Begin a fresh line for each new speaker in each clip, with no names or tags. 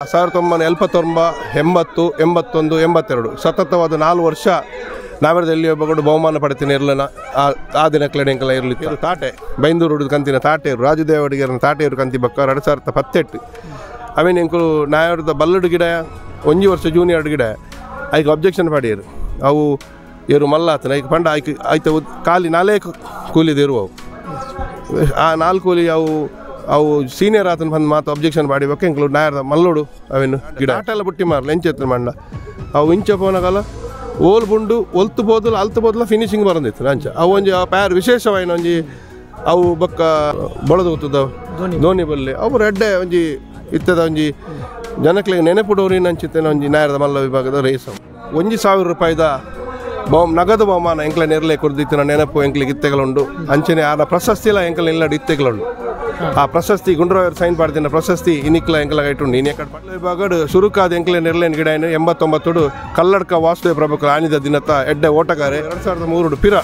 1979, 80, 81, 82 ಸತತವಾದ 4 ವರ್ಷ ನಾವೆಲ್ಲಿ ಒಬ್ಬಗಳು ಬಹುಮಾನ ಪಡ್ತೀನಿ ಇರಲಿಲ್ಲ. ಆ ದಿನಕ್ಲೆಂಕಲ ಇರಲಿತ್ತು. ತಾಟೆ ಬೈಂದೂರು ಹುಡುಗ ಕಂತಿನ ತಾಟೆಯರು ರಾಜದೇವಡಿಗರ ತಾಟೆಯರು ಕಂತಿ ಬಕ್ಕ 2018 ಅವೇನು ಎಂಕಲು ನಾಯರದ ಬಲ್ಲಡು ಗಿಡ 1 ವರ್ಷ ಜೂನಿಯರ್ ಗಿಡ ಅದಕ್ಕೆ ಅಬ್ಜೆಕ್ಷನ್ ಪಡೆಯರು. ಅವು ಇವರು ಮಲ್ಲಾತನ ಈಗ ಪಂಡ ಆಯ್ಕೆ ಆಯ್ತು ಖಾಲಿ 4 ಕೂಲಿದಿರು. ಅವು ಆ 4 ಕೂಲಿ ಅವು ಸೀನಿಯರ್ ಆತನ ಬಂದು ಮಾತು ಅಬ್ಜೆಕ್ಷನ್ ಮಾಡಿಬೇಕು. ಎಂಕ್ಲು ನಾಯರದ ಮಲ್ಲೋಡು ಅವೇನು ಗಿಡ ಆಟೆಲ್ಲ ಬುಟ್ಟಿ ಮಾರಲ್ಲ ಎಂಚೆತ್ರ ಮಂಡ ಅವು ಇಂಚ ಪೋನಾಗಲ್ಲ ಓಲ್ ಬುಂಡು ಒಲ್ತು ಬೋದಲು ಅಲ್ತು ಬೋದಲ ಫಿನಿಶಿಂಗ್ ಬರಂದಿತ್ತು ಅಂಚ ಅವು ಒಂಜಿ ಪ್ಯಾರ್ ವಿಶೇಷವಾಯಿನ ಒಂಜಿ ಅವು ಬೊಕ್ಕ ಬಳದು ಗೊತ್ತದ ಧೋನಿ ಬಲ್ಲೆ ಅವು ರೆಡ್ಡೆ ಒಂಜಿ ಇತ್ತದ ಒಂಜಿ ಜನಕ್ಲಿಗೆ ನೆನಪುಡೋರಿನ ಅಂಚಿತ್ತೇನೆ ಒಂಜಿ ನಾಯರದ ಮಲ್ಲ ವಿಭಾಗದ ರೇಸ್. 1,000 ರೂಪಾಯಿದ ನಗದು ಬಹುಮಾನ ಎಂಕ್ಲೆ ನೆರಲೆ ಕುರ್ದಿತ್ತಿನ ನೆನಪು ಎಂಕ್ಲಿಗೆ ಇತ್ತೆಗಳುಂಡು. ಅಂಚನೆ ಆ ಪ್ರಶಸ್ತಿ ಎಲ್ಲ ಎಂಕಲ್ ಇಲ್ಲಡ ಇತ್ತೆಗಳುಂಡು. ಆ ಪ್ರಶಸ್ತಿ ಗುಂಡ್ರವರ್ ಸೈನ್ ಪಾಡ್ತಿನ ಪ್ರಶಸ್ತಿ ಇನ್ನಿಕ್ಲ ಎಂಕಲ ಇಟ್ಟುಂಡು. ಇನ್ನು ಪಡ್ಲ ವಿಭಾಗಡು ಶುರುಕಾದ ಎಂಕ್ಲೆ ನೆರಲೇನ್ ಗಿಡ 89 ಕಲ್ಲಡ್ಕ ವಾಸುದೇವ ಪ್ರಭುಕರ ಆನಿದ ದಿನತ್ತ ಎಡ್ಡೆ ಓಟಗಾರೆ 2003 ಪಿರ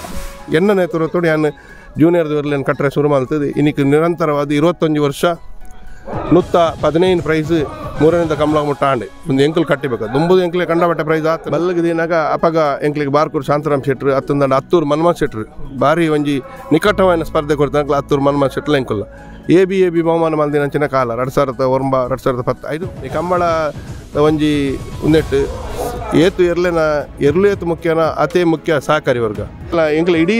ಎಣ್ಣನೆ ತುರತೋಡಿ ಅನ್ನು ಜೂನಿಯರ್ದು ಇರ್ಲೇನು ಕಟ್ಟರೆ ಶುರು ಮಾಡ್ತದೆ. ಇನ್ನಿಕ್ಕೆ ನಿರಂತರವಾದ 21 ವರ್ಷ 115 ಪ್ರೈಸ್ 3ರಿಂದ ಕಮಲ ಮುಟ್ಟ ಆಂಡೆ ಒಂದು ಎಂಕಲ್ ಕಟ್ಟಿಬೇಕು. ದುಂಬುದು ಎಂಕ್ಲೆ ಕಂಡಬಟ್ಟ ಪ್ರೈಸ್ ಆತ ಬಲ್ಲಗೆ ದಿನಾಗ ಅಪಗ ಎಂಕ್ಲಿಗೆ ಬಾರ್ಕೂರು ಶಾಂತರಾಮ್ ಶೆಟ್ರು ಹತ್ತೊಂದಂಡ ಹತ್ತೂರು ಮನ್ಮಥ್ ಶೆಟ್ರು ಭಾರಿ ಒಂಜಿ ನಿಕಟವಾದ ಸ್ಪರ್ಧೆ ಕೊಡ್ತಾನೆ. ಹತ್ತೂರು ಮನ್ಮಥ್ ಶೆಟ್ಲ ಎಂಕಲ್ಲ ಎ ಬಿ ಬಹುಮಾನ ಮಲ್ದಿನ ಅಂಚಿನ ಕಾಲ 2009 2015 ಈ ಕಂಬಳ ಒಂಜಿ ಉಂದೆಟ್ಟು ಏತು ಎರ್ಲು ಏತು ಮುಖ್ಯನ ಅತೇ ಮುಖ್ಯ ಸಹಕಾರಿ ವರ್ಗ ಎಂಕ್ಲ ಇಡೀ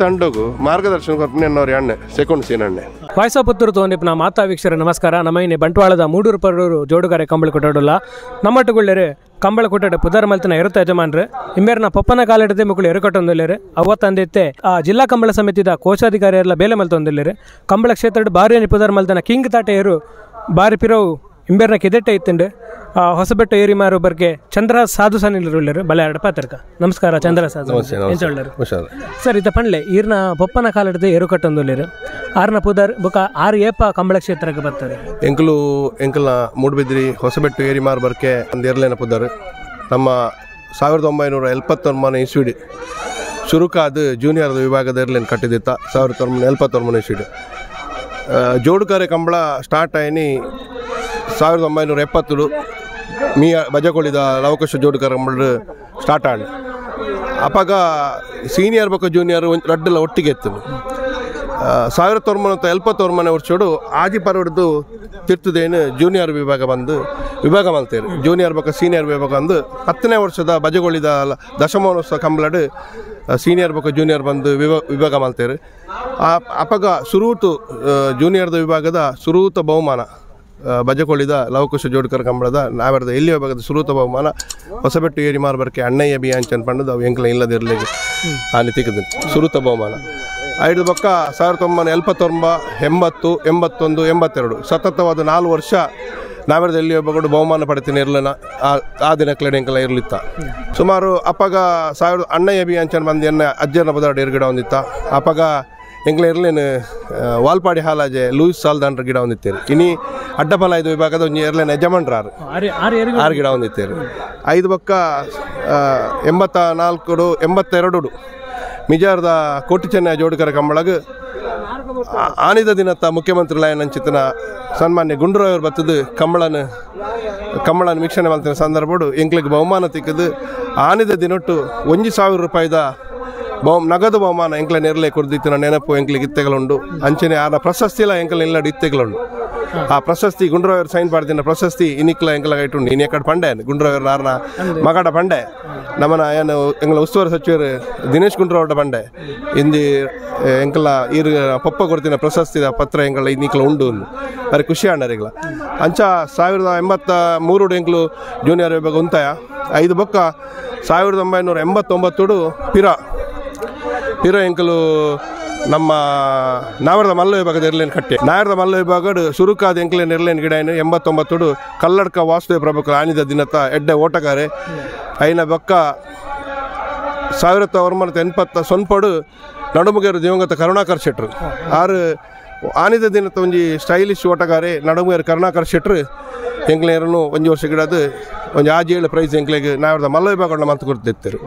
ತಂಡಗು ಮಾರ್ಗದರ್ಶನ ಕೊಟ್ಟು ಎನ್ನೋರು ಎಣ್ಣೆ ಸೆಕೆಂಡ್ ಸೀನ್ ಎಣ್ಣೆ
ವಾಯ್ಸ್ ಆಫ್ ಪುತ್ತೂರು ತಗೊಂಡಿಪ್ಪ ಮಾತಾ ವೀಕ್ಷರ ನಮಸ್ಕಾರ. ನಮ್ಮನೆ ಬಂಟ್ವಾಳದ 3 ರೂಪಾಯಿ ಜೋಡುಗಾರೆ ಕಂಬಳ ಕೊಟ್ಟಾಡಲ್ಲ ನಮ್ಮಟ್ಟುಗೊಳ್ಳೇರೆ ಕಂಬಳ ಕೊಟ್ಟಾಡ ಪುದರ್ ಮಲ್ತನ ಇರುತ್ತ ಯಜಮಾನ್ರೆ ಇಂಬೇರ್ನ ಪಪ್ಪನ ಕಾಲಿಡದೆ ಮಕ್ಕಳು ಎರಕಟ್ಟೊಂದಿಲ್ಲೇರೆ ಅವತ್ತಂದಿತ್ತೆ ಆ ಜಿಲ್ಲಾ ಕಂಬಳ ಸಮಿತಿದ ಕೋಶಾಧಿಕಾರಿ ಎಲ್ಲ ಬೇಲೆ ಮಲ್ತೊಂದಿಲ್ಲೇರೆ ಕಂಬಳ ಕ್ಷೇತ್ರ ಬಾರಿ ಪುದರ್ ಮಲ್ತನ ಕಿಂಗ್ ತಾಟೆಯರು ಬಾರಿ ಪಿರೋವು ಇಂಬೇರ್ನ ಕೆದೆಟ್ಟೆ ಇತ್ತಂಡು Hosabettu ಏರಿಮಾರು Barke chandrahasa sadhu sanil rulleru ಬಲೆ ಎರಡು ಪಾತ್ರಕ ನಮಸ್ಕಾರ. chandrahasa ಸರ್ ಇತ ಪಂಡ್ಲೆ ಈರ್ನ ಪಪ್ಪನ ಕಾಲಿಡದೆ ಏರು ಕಟ್ಟೊಂದುಲ್ಲೇರು ಆರ್ನ ಪುದರ್ ಬೊಕ 6 ಏಪ ಕಂಬಳ ಕ್ಷೇತ್ರಕ್ಕೆ ಬರ್ತಾರೆ
ಎಂಕಲ ಮೂಡಬಿದ್ರಿ ಹೊಸಬೆಟ್ಟು ಏರಿಮಾರು ಬರ್ಕೆ ಒಂದು ಎರಲೇನ ಪುದರ್ ನಮ್ಮ 1979 ಇಸ್ವಿಡಿ ಶುರುಕಾದ ಜೂನಿಯರ್ ವಿಭಾಗದ ಇರ್ಲೇನು ಕಟ್ಟಿದಿತ್ತ 1979 ಇಸ್ವಿಡಿ ಜೋಡುಗಾರೆ ಕಂಬಳ ಸ್ಟಾರ್ಟ್ ಆಯ್ನಿ 1970 ಬಜಕೊಳಿದ ಲವಕುಶ ಜೋಡುಗಾರೆ ಕಂಬಳ ಸ್ಟಾರ್ಟ್ ಆಡಿ ಅಪಾಗ ಸೀನಿಯರ್ ಬೊಕ್ಕ ಜೂನಿಯರ್ ರಡ್ಡೆಲ್ಲ ಒಟ್ಟಿಗೆ ಎತ್ತನು 1970 ವರ್ಷೋಡು ಆಜಿ ಪರವಡ್ದು ತಿರ್ತದೇನು ಜೂನಿಯರ್ ವಿಭಾಗ ಮಲ್ತೇರು. ಜೂನಿಯರ್ ಬೊಕ್ಕ ಸೀನಿಯರ್ ವಿಭಾಗ ಬಂದು 10ನೇ ವರ್ಷದ ಬಜಗೊಳಿದ ದಶಮಾನೋತ್ಸವ ಕಂಬಳಡು ಸೀನಿಯರ್ ಬೊಕ್ಕ ಜೂನಿಯರ್ ಬಂದು ವಿಭಾಗ ಮಲ್ತೇರು. ಅಪಗ ಸುರೂತು ಜೂನಿಯರ್ದ ವಿಭಾಗದ ಸುರೂತ ಬಹುಮಾನ ಬಜಕೊಳಿದ ಲವಕುಶ ಜೋಡುಕರ ಕಂಬಳದ ನಾವೆರ್ದ ಎಲ್ಲಿ ವಿಭಾಗದ ಸುರೂತ ಬಹುಮಾನ ಹೊಸಬೆಟ್ಟು ಏರಿಮಾರು ಬರ್ಕೆ ಅಣ್ಣಯ್ಯ ಬಿ ಅಂಚನ್ ಪಂಡದು ಅವು ಎಂಕ್ಲ ಇಲ್ಲದಿರಲಿಗೆ ಹಾನಿ ತಿಕ್ಕದ ಸುರೂತ ಬಹುಮಾನ. ಐದು ಬೊಕ್ಕ 1979, 80, 81, 82 ಸತತವಾದ 4 ವರ್ಷ ನಾವೆರ್ದ ಎಲ್ಲಿ ಒಬ್ಬಗಳು ಬಹುಮಾನ ಪಡ್ತೀನಿ ಇರಲಿಲ್ಲ. ಆ ದಿನಕ್ಲೆಂಕಲ ಇರಲಿತ್ತ. ಸುಮಾರು ಅಪ್ಪಗ ಅಣ್ಣಯ್ಯ ಬಿ ಅಂಚನ್ ಬಂದು ಎನ್ನ ಅಜ್ಜನ ಬದಾಡು ಗಿಡ ಹೊಂದಿತ್ತ. ಅಪ್ಪಗ ಎಂಕ್ಲ ಇರ್ಲೇನು ವಾಲ್ಪಾಡಿ ಹಾಲಾಜೆ ಲೂಯಿಸ್ ಸಾಲ್ದಾಂಡ್ರ ಗಿಡ ಹೊಂದಿತ್ತೇರು. ಇನಿ ಅಡ್ಡಪಲ 5 ವಿಭಾಗದ ಒಂಜಿ ಇರ್ಲೇನು ಯಜಮಾನ್ರ 6 ಗಿಡ ಹೊಂದಿತ್ತೇರು. 5 ಬೊಕ್ಕ 84, 82 ಮಿಜಾರ್ದ ಕೋಟಿ ಚೆನ್ನೈ ಜೋಡುಕರ ಕಂಬಳಗ ಆನಿದ ದಿನತ್ತ ಮುಖ್ಯಮಂತ್ರಿ ಲಯನ್ ಅಂಚಿತನ ಸನ್ಮಾನ್ಯ ಗುಂಡ್ರವರು ಬತ್ತದು ಕಂಬಳನ ವೀಕ್ಷಣೆ ಮಾಡ್ತಿನ ಸಂದರ್ಭಡು ಎಂಕ್ಲಿಗೆ ಬಹುಮಾನ ತಿಕ್ಕದು ಆನಿದ ದಿನೊಟ್ಟು 1,000 ರೂಪಾಯಿದ ನಗದು ಬಹುಮಾನ ಎಂಕ್ಲೆ ನೆರಲೆ ಕುರ್ದಿತ್ತಿನ ನೆನಪು ಎಂಕ್ಲಿಗೆ ಇತ್ತೆಗಳುಂಡು. ಅಂಚನೆ ಆ ಪ್ರಶಸ್ತಿ ಎಲ್ಲ ಎಂಕಲ್ ಇಲ್ಲಡ ಇತ್ತೆಗಳುಂಡು. ಆ ಪ್ರಶಸ್ತಿ ಗುಂಡ್ರವರ್ ಸೈನ್ ಪಾಡ್ತಿನ ಪ್ರಶಸ್ತಿ ಇನ್ನಿಕ್ಲ ಎಂಕಲ ಇಟ್ಟುಂಡು. ಇನ್ನು ಎಕಡೆ ಪಂಡೆ ಗುಂಡ್ರವರ್ ಆರ್ನ ಮಗಡ ಪಂಡೆ ನಮ್ಮನ ಏನು ಎಂಗ್ಲ ಉಸ್ತುವಾರಿ ಸಚಿವರು ದಿನೇಶ್ ಗುಂಡ್ರವರ ಪಂಡೆ ಇಂದಿ ಎಂಕಲ ಈರು ಪಪ್ಪ ಕೊಡ್ತಿನ ಪ್ರಶಸ್ತಿದ ಪತ್ರ ಎಂಕಲ ಇನ್ನಿಕ್ಲ ಉಂಡು ಬರೀ ಖುಷಿ ಆಂಡರಿಗ್ಲ ಅಂಚ 1983 ಎಂಕ್ಲು ಜೂನಿಯರ್ ವಿಭಾಗ ಉಂತಾಯ. 5 ಬೊಕ್ಕ 1989 ಪಿರ ಎಂಕಲು ನಮ್ಮ ನಾವರದ ಮಲ್ಲ ವಿಭಾಗದ ಇರ್ಲೇನು ಕಟ್ಟೆ ನಾಯರದ ಮಲ್ಲ ವಿಭಾಗಡು ಶುರುಕಾದ ಎಂಕ್ಲೇನು ಇರ್ಲೇನು ಗಿಡ 89 ಕಲ್ಲಡ್ಕ ವಾಸುದೇವ ಪ್ರಭುಕರ ಆನಿದ ದಿನತ್ತ ಎಡ್ಡೆ ಓಟಗಾರೆ ಐನ ಬೊಕ್ಕ 1980 ಸೊನ್ಪಡು ನಡುಮುಗೇರು ದಿವಂಗತ ಕರುಣಾಕರ್ ಶೆಟ್ರು ಆನಿದ ದಿನತ್ತ ಒಂಜಿ ಸ್ಟೈಲಿಶ್ ಓಟಗಾರೆ ನಡುಮುಗೇರು ಕರುಣಾಕರ್ ಶೆಟ್ರು ಎಂಕ್ಲೇರನು 1 ವರ್ಷ ಗಿಡದು ಒಂದು 7 ಪ್ರೈಸ್ ಎಂಕ್ಲೆಗೆ ನಾವರದ ಮಲ್ಲ ವಿಭಾಗಗಳನ್ನ ಮಂತ್ ಕೊಡ್ತಿರ್ತಾರೆ.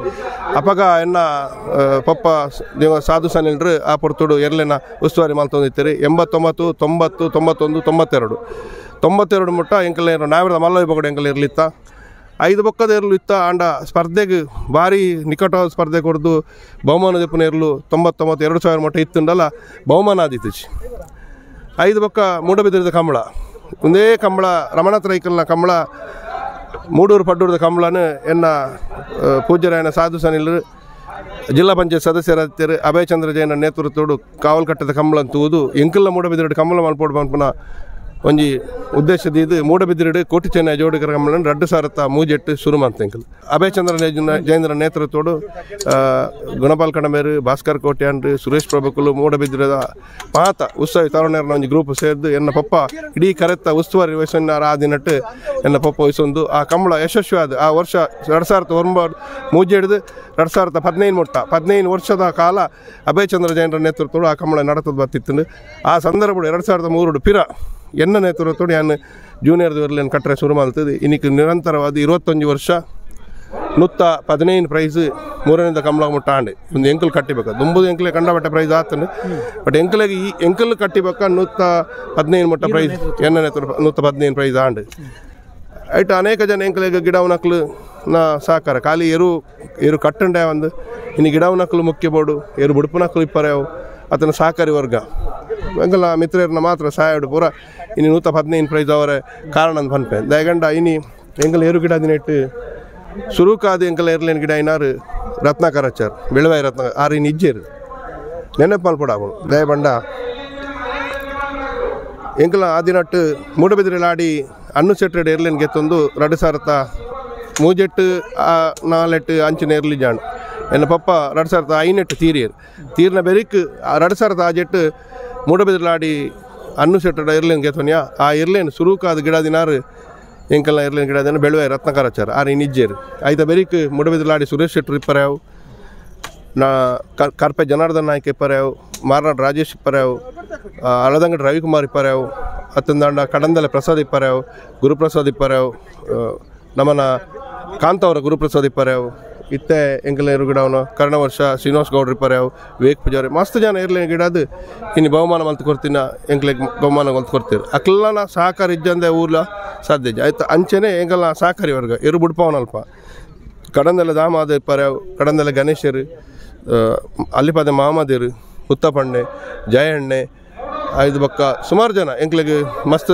ಅಪಗ ಎನ್ನ ಪಪ್ಪ ಸಾಧು ಸನಿಲ್ರು ಆ ಪೊರ್ತುಡು ಎರಲೇನ ಉಸ್ತುವಾರಿ ಮಲ್ತೊಂದಿರ್ತಾರೆ. 89, 90, 91, 92 92 ಮುಟ್ಟ ಎಂಕಲ್ ನಾವಿರದ ಮಲ್ಲ ಬಗಡೆ ಎಂಕಲ್ ಇರಲಿತ್ತ 5 ಬೊಕ್ಕದ ಇರಲು ಇತ್ತ ಆಂಡ ಸ್ಪರ್ಧೆಗೆ ಭಾರಿ ನಿಕಟವಾದ ಸ್ಪರ್ಧೆ ಕೊಡ್ದು ಬಹುಮಾನ ದೆಪ್ಪನ ಇರಲು 99 2000 ಮಟ್ಟ ಇತ್ತುಂಡಲ್ಲ ಬಹುಮಾನ ಆದಿತ್ತುಚಿ 5 ಬೊಕ್ಕ ಮೂಡಬಿದ್ರದ ಕಂಬಳ ಒಂದೇ ಕಂಬಳ ರಮಣಾಥ ರೈಕಲ್ನ ಕಂಬಳ ಮೂಡೂರು ಪಡ್ಡೂರದ ಕಂಬಳನ ಎನ್ನ ಪೂಜ್ಯರಾಯನ ಸಾಧು ಸನಿಲ್ ಜಿಲ್ಲಾ ಪಂಚಾಯತ್ ಸದಸ್ಯರಾದ ಅಭಯ ಚಂದ್ರ ಜೈನ ನೇತೃತ್ವಡು ಕಾವಲ್ ಕಟ್ಟದ ಕಂಬಳ ಅಂತೂದು ಎಂಕಲ್ನ ಮೂಡಬಿದ್ರಡು ಕಂಬಳ ಮಲ್ಪೋಡು ಪಂಪನ ಒಂಜಿ ಉದ್ದೇಶದ ಇದು ಮೂಡಬಿದ್ರಡು ಕೋಟಿ ಚೆನ್ನೈ ಜೋಡಿಗರ ಕಂಬಳನ್ನು 2000 ಮೂಜೆಟ್ಟು ಶುರು ಮಾಡ್ತೇಂಕಲ್ ಅಭಯ ಚಂದ್ರ ಜೈನರ ನೇತೃತ್ವಡು ಗುಣಪಾಲ್ ಕಣಮೇರು ಭಾಸ್ಕರ್ ಕೋಟ್ಯಾಂಡ್ ಸುರೇಶ್ ಪ್ರಭುಕುಲು ಮೂಡಬಿದ್ರದ ಮಾತ ಉತ್ಸವ ತರುಣರನ್ನ ಒಂದು ಗ್ರೂಪ್ ಸೇರಿದು ಎನ್ನ ಪಪ್ಪ ಇಡೀ ಕರೆತ್ತ ಉಸ್ತುವಾರಿ ವಯಸ್ಸನ್ನಾರ ಆದಿನಟ್ಟು ಎನ್ನ ಪಪ್ಪ ವಯಸ್ಸೊಂದು ಆ ಕಂಬಳ ಯಶಸ್ವಿಯಾದ ಆ ವರ್ಷ 2009 ಮೂಜೆ ಹಿಡಿದು 2015 ಮುಟ್ಟ 15 ವರ್ಷದ ಕಾಲ ಅಭಯ ಚಂದ್ರ ಜೈನರ ನೇತೃತ್ವಡು ಆ ಕಂಬಳ ನಡತದ ಬರ್ತಿತ್ತು ಆ ಸಂದರ್ಭ 2003 ಪಿರ ಎನ್ನ ನೇತೃತ್ವಡು ನಾನು ಜೂನಿಯರ್ದು ಇರಲಿ ಕಟ್ಟರೆ ಶುರು ಮಾಡ್ತದೆ ಇನ್ನಿಕ್ಕೆ ನಿರಂತರವಾದ 21 ವರ್ಷ 115 ಪ್ರೈಸ್ ಮೂರನೇದ ಕಂಬಳ ಮುಟ್ಟ ಆಂಡೆ ಒಂದು ಎಂಕಲ್ ಕಟ್ಟಿಬೇಕು ದುಂಬುದು ಎಂಕಲೆ ಕಂಡಬಟ್ಟೆ ಪ್ರೈಸ್ ಆತಂಡು ಬಟ್ ಎಂಕಲಿಗೆ ಈ ಎಂಕಲ್ ಕಟ್ಟಿಬೇಕ 115 ಮುಟ್ಟ ಪ್ರೈಸ್ ಎನ್ನ ನೇತೃತ್ವ 115 ಪ್ರೈಸ್ ಆಂಡೆ ಆಯ್ತು ಅನೇಕ ಜನ ಎಂಕಲಿಗೆ ಗಿಡವನಕ್ಲು ನಾ ಸಾಕಾರ ಖಾಲಿ ಏರು ಕಟ್ಟಂಡೆ ಒಂದು ಇನ್ನು ಗಿಡವನಕ್ಲು ಮುಖ್ಯ ಬೋರ್ಡು ಏರು ಬುಡುಪುನಕ್ಲು ಇಪ್ಪರ್ಯಾವು ಆತನ ಸಹಕಾರಿ ವರ್ಗ ಎಂಕಲ ಮಿತ್ರರನ್ನ ಮಾತ್ರ ಸಹಾಯ ಪೂರ ಇನ್ನು 115 ಪ್ರೈಸ್ ಅವರೇ ಕಾರಣ ಅಂತ ಪನ್ಪೆ ದಯಗಂಡ ಇನ್ನು ಎಂಕಲ ಏರು ಗಿಡ ದಿನೆಟ್ಟು ಸುರುಕಾದ ಎಂಕಲ ಏರ್ಲೇನು ಗಿಡ ಇನ್ನಾರು ರತ್ನಾಕರಾಚಾರ್ ಬೆಳವಾಯಿ ರತ್ನ ಆರು ಇನ್ನು ಇಜ್ಜೇರು ನೆನಪು ಮಲ್ಪಡಾವು ದಯಬಂಡ ಎಂಕಲ ಆದಿನಟ್ಟು ಮೂಡಬಿದ್ರೆಲಾಡಿ ಅನ್ನು ಸೆಟ್ರೆಡ್ ಏರ್ಲೇನ್ ಗೆತ್ತೊಂದು 2000 ಮೂಜೆಟ್ಟು 4 ಅಂಚಿನ ಏರ್ಲಿ ಜಾಣ್ ಎನ್ನ ಪಪ್ಪ 2005 ತೀರ್ನ ಬೆರಿಕ್ 2000 ಆಜೆಟ್ಟು ಮೂಡಬಿದ್ರಲಾಡಿ ಅನ್ನು ಸೆಟ್ರೆಡ್ ಏರ್ಲೇನ್ ಗೆತ್ತೊನ್ಯಾ ಆ ಏರ್ಲೇನ್ ಸುರುಕಾದ ಗಿಡ ದಿನಾರು ಎಂಕಲ್ನ ಏರ್ಲೇನ್ ಗಿಡ ದಿನ ಬೆಳವಾಯಿ ರತ್ನಕರಾಚಾರ ಆರು ಇನ್ನು ಇಜ್ಜೇರು ಐತ ಬೆರಿಕ್ ಮೂಡಬಿದ್ರಲಾಡಿ ಸುರೇಶ್ ಶೆಟ್ರು ಇಪ್ಪರ್ಯಾವು ನಾ ಕಾರ್ಪೆ ಜನಾರ್ದನ್ ನಾಯ್ಕ ಇಪ್ಪರ್ಯಾವು ಮಾರ್ನಾಡ್ ರಾಜೇಶ್ ಇಪ್ಪರ್ಯಾವು ಅಳದಂಗಡಿ ರವಿಕುಮಾರ್ ಇಪ್ಪರ್ಯಾವು ಅತ್ತಂದಾಂಡ ಕಡಂದಲೆ ಪ್ರಸಾದ್ ಇಪ್ಪರ್ಯಾವು ಗುರುಪ್ರಸಾದ್ ಇಪ್ಪರ್ಯಾವು ನಮ್ಮನ ಕಾಂತವರ ಗುರುಪ್ರಸಾದ್ ಇಪ್ಪರ್ಯಾವು ಇತ್ತೆ ಎಂಕಲ ಏರು ಗಿಡವನು ಕರ್ಣ ವರ್ಷ ಶ್ರೀನಿವಾಸ್ ಗೌಡ್ರು ಇಪ್ಪರ್ಯಾವು ವಿವೇಕ್ ಪೂಜಾರಿ ಮಸ್ತ್ ಜನ ಏರ್ಲೇನು ಗಿಡದು ಇನ್ನು ಬಹುಮಾನ ಮಲ್ತು ಕೊಡ್ತೀನ ಎಂಕಲಿಗೆ ಬಹುಮಾನ ಮಲ್ತು ಕೊಡ್ತೀರಿ ಅಕ್ಲನ ಸಹಕಾರಿ ಇಜ್ಜಂದೆ ಊರ್ಲ ಸಾಧ್ಯ ಆಯ್ತು ಅಂಚೆನೆ ಎಂಕಲ್ನ ಸಹಕಾರಿ ವರ್ಗ ಏರು ಬುಡ್ಪವನಲ್ಪ ಕಡಂದಲೆ ದಾಮಾದ ಇಪ್ಪರ್ಯಾವು ಕಡಂದಲೆ ಗಣೇಶರು ಅಲ್ಲಿಪದ ಮಹಮ್ಮದಿರು ಹುತ್ತಪಣ್ಣೆ ಜಯಣ್ಣೆ 5 ಬೊಕ್ಕ ಸುಮಾರು ಜನ ಎಂಕ್ಲಿಗೆ ಮಸ್ತ್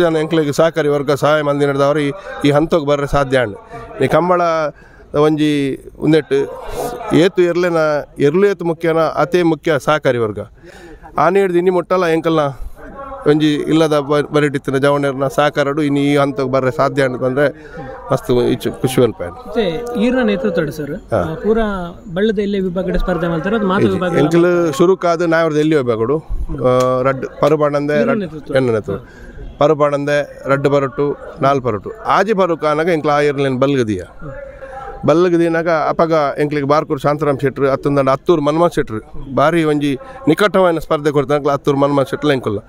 ಜನ ಎಂಕ್ಲಿಗೆ ಸಹಕಾರಿ ವರ್ಗ ಸಹಾಯ ಮಂದಿ ನಡೆದವರು ಈ ಹಂತಕ್ಕೆ ಬರ್ರೆ ಸಾಧ್ಯ ಅಂಡ್ ಈ ಕಂಬಳ ಒಂಜಿ ಉಂದೆಟ್ಟು ಏತು ಎರ್ಲೇನ ಎರ್ಲು ಏತು ಮುಖ್ಯನ ಅತೇ ಮುಖ್ಯ ಸಹಕಾರಿ ವರ್ಗ ಆನೆ ಹಿಡ್ದು ಇನ್ನಿ ಮುಟ್ಟಲ್ಲ ಎಂಕಲ್ನ ಒಂಜಿ ಇಲ್ಲದ ಬರಿಟಿತ್ತಿನ ಜವಣರ್ನ ಸಹಕಾರಡು ಇನ್ನು ಈ ಹಂತಕ್ಕೆ ಬರ್ರೆ ಸಾಧ್ಯ ಅಂತ ಬಂದರೆ ಮಸ್ತ್ ಖುಷಿ ಅನ್ಪಾಯ್
ಈರ್ನ ನೇತೃತ್ವ ಸರ್ ಪೂರ ಬಳ್ಳದ ಎಲ್ಲಿ ವಿಭಾಗದ ಸ್ಪರ್ಧೆ ಮಾಡ್ತಾರೆ ಅದು ಮಾತು ವಿಭಾಗ
ಎಂಕಲ್ ಶುರುಕಾದ ನಾವ್ರದ್ದು ಎಲ್ಲಿ ವಿಭಾಗಡು ರಡ್ ಪರುಬಾಣಂದೆ ಎನ್ನ ನೇತೃತ್ವ ಪರುಬಾಣಂದೆ ರಡ್ಡು ಬರಟು 4 ಪರಟು ಆಜಿ ಪರುಕಾನಾಗ ಎಂಕ್ಲ ಆಯರ್ಲೇನು ಬಲ್ಲಗದಿನಾಗ ಅಪಗ ಎಂಕ್ಲಿಗೆ ಬಾರ್ಕೂರು ಶಾಂತರಾಮ್ ಶೆಟ್ರು ಅತ್ತೊಂದಂಡ ಹತ್ತೂರು ಮನ್ಮಥ್ ಶೆಟ್ರು ಭಾರಿ ಒಂಜಿ ನಿಕಟವಾದ ಸ್ಪರ್ಧೆ ಕೊಡ್ತಾನಕ್ಲ ಹತ್ತೂರು ಮನ್ಮಥ್ ಶೆಟ್ಲ ಎಂಕುಲ್ಲ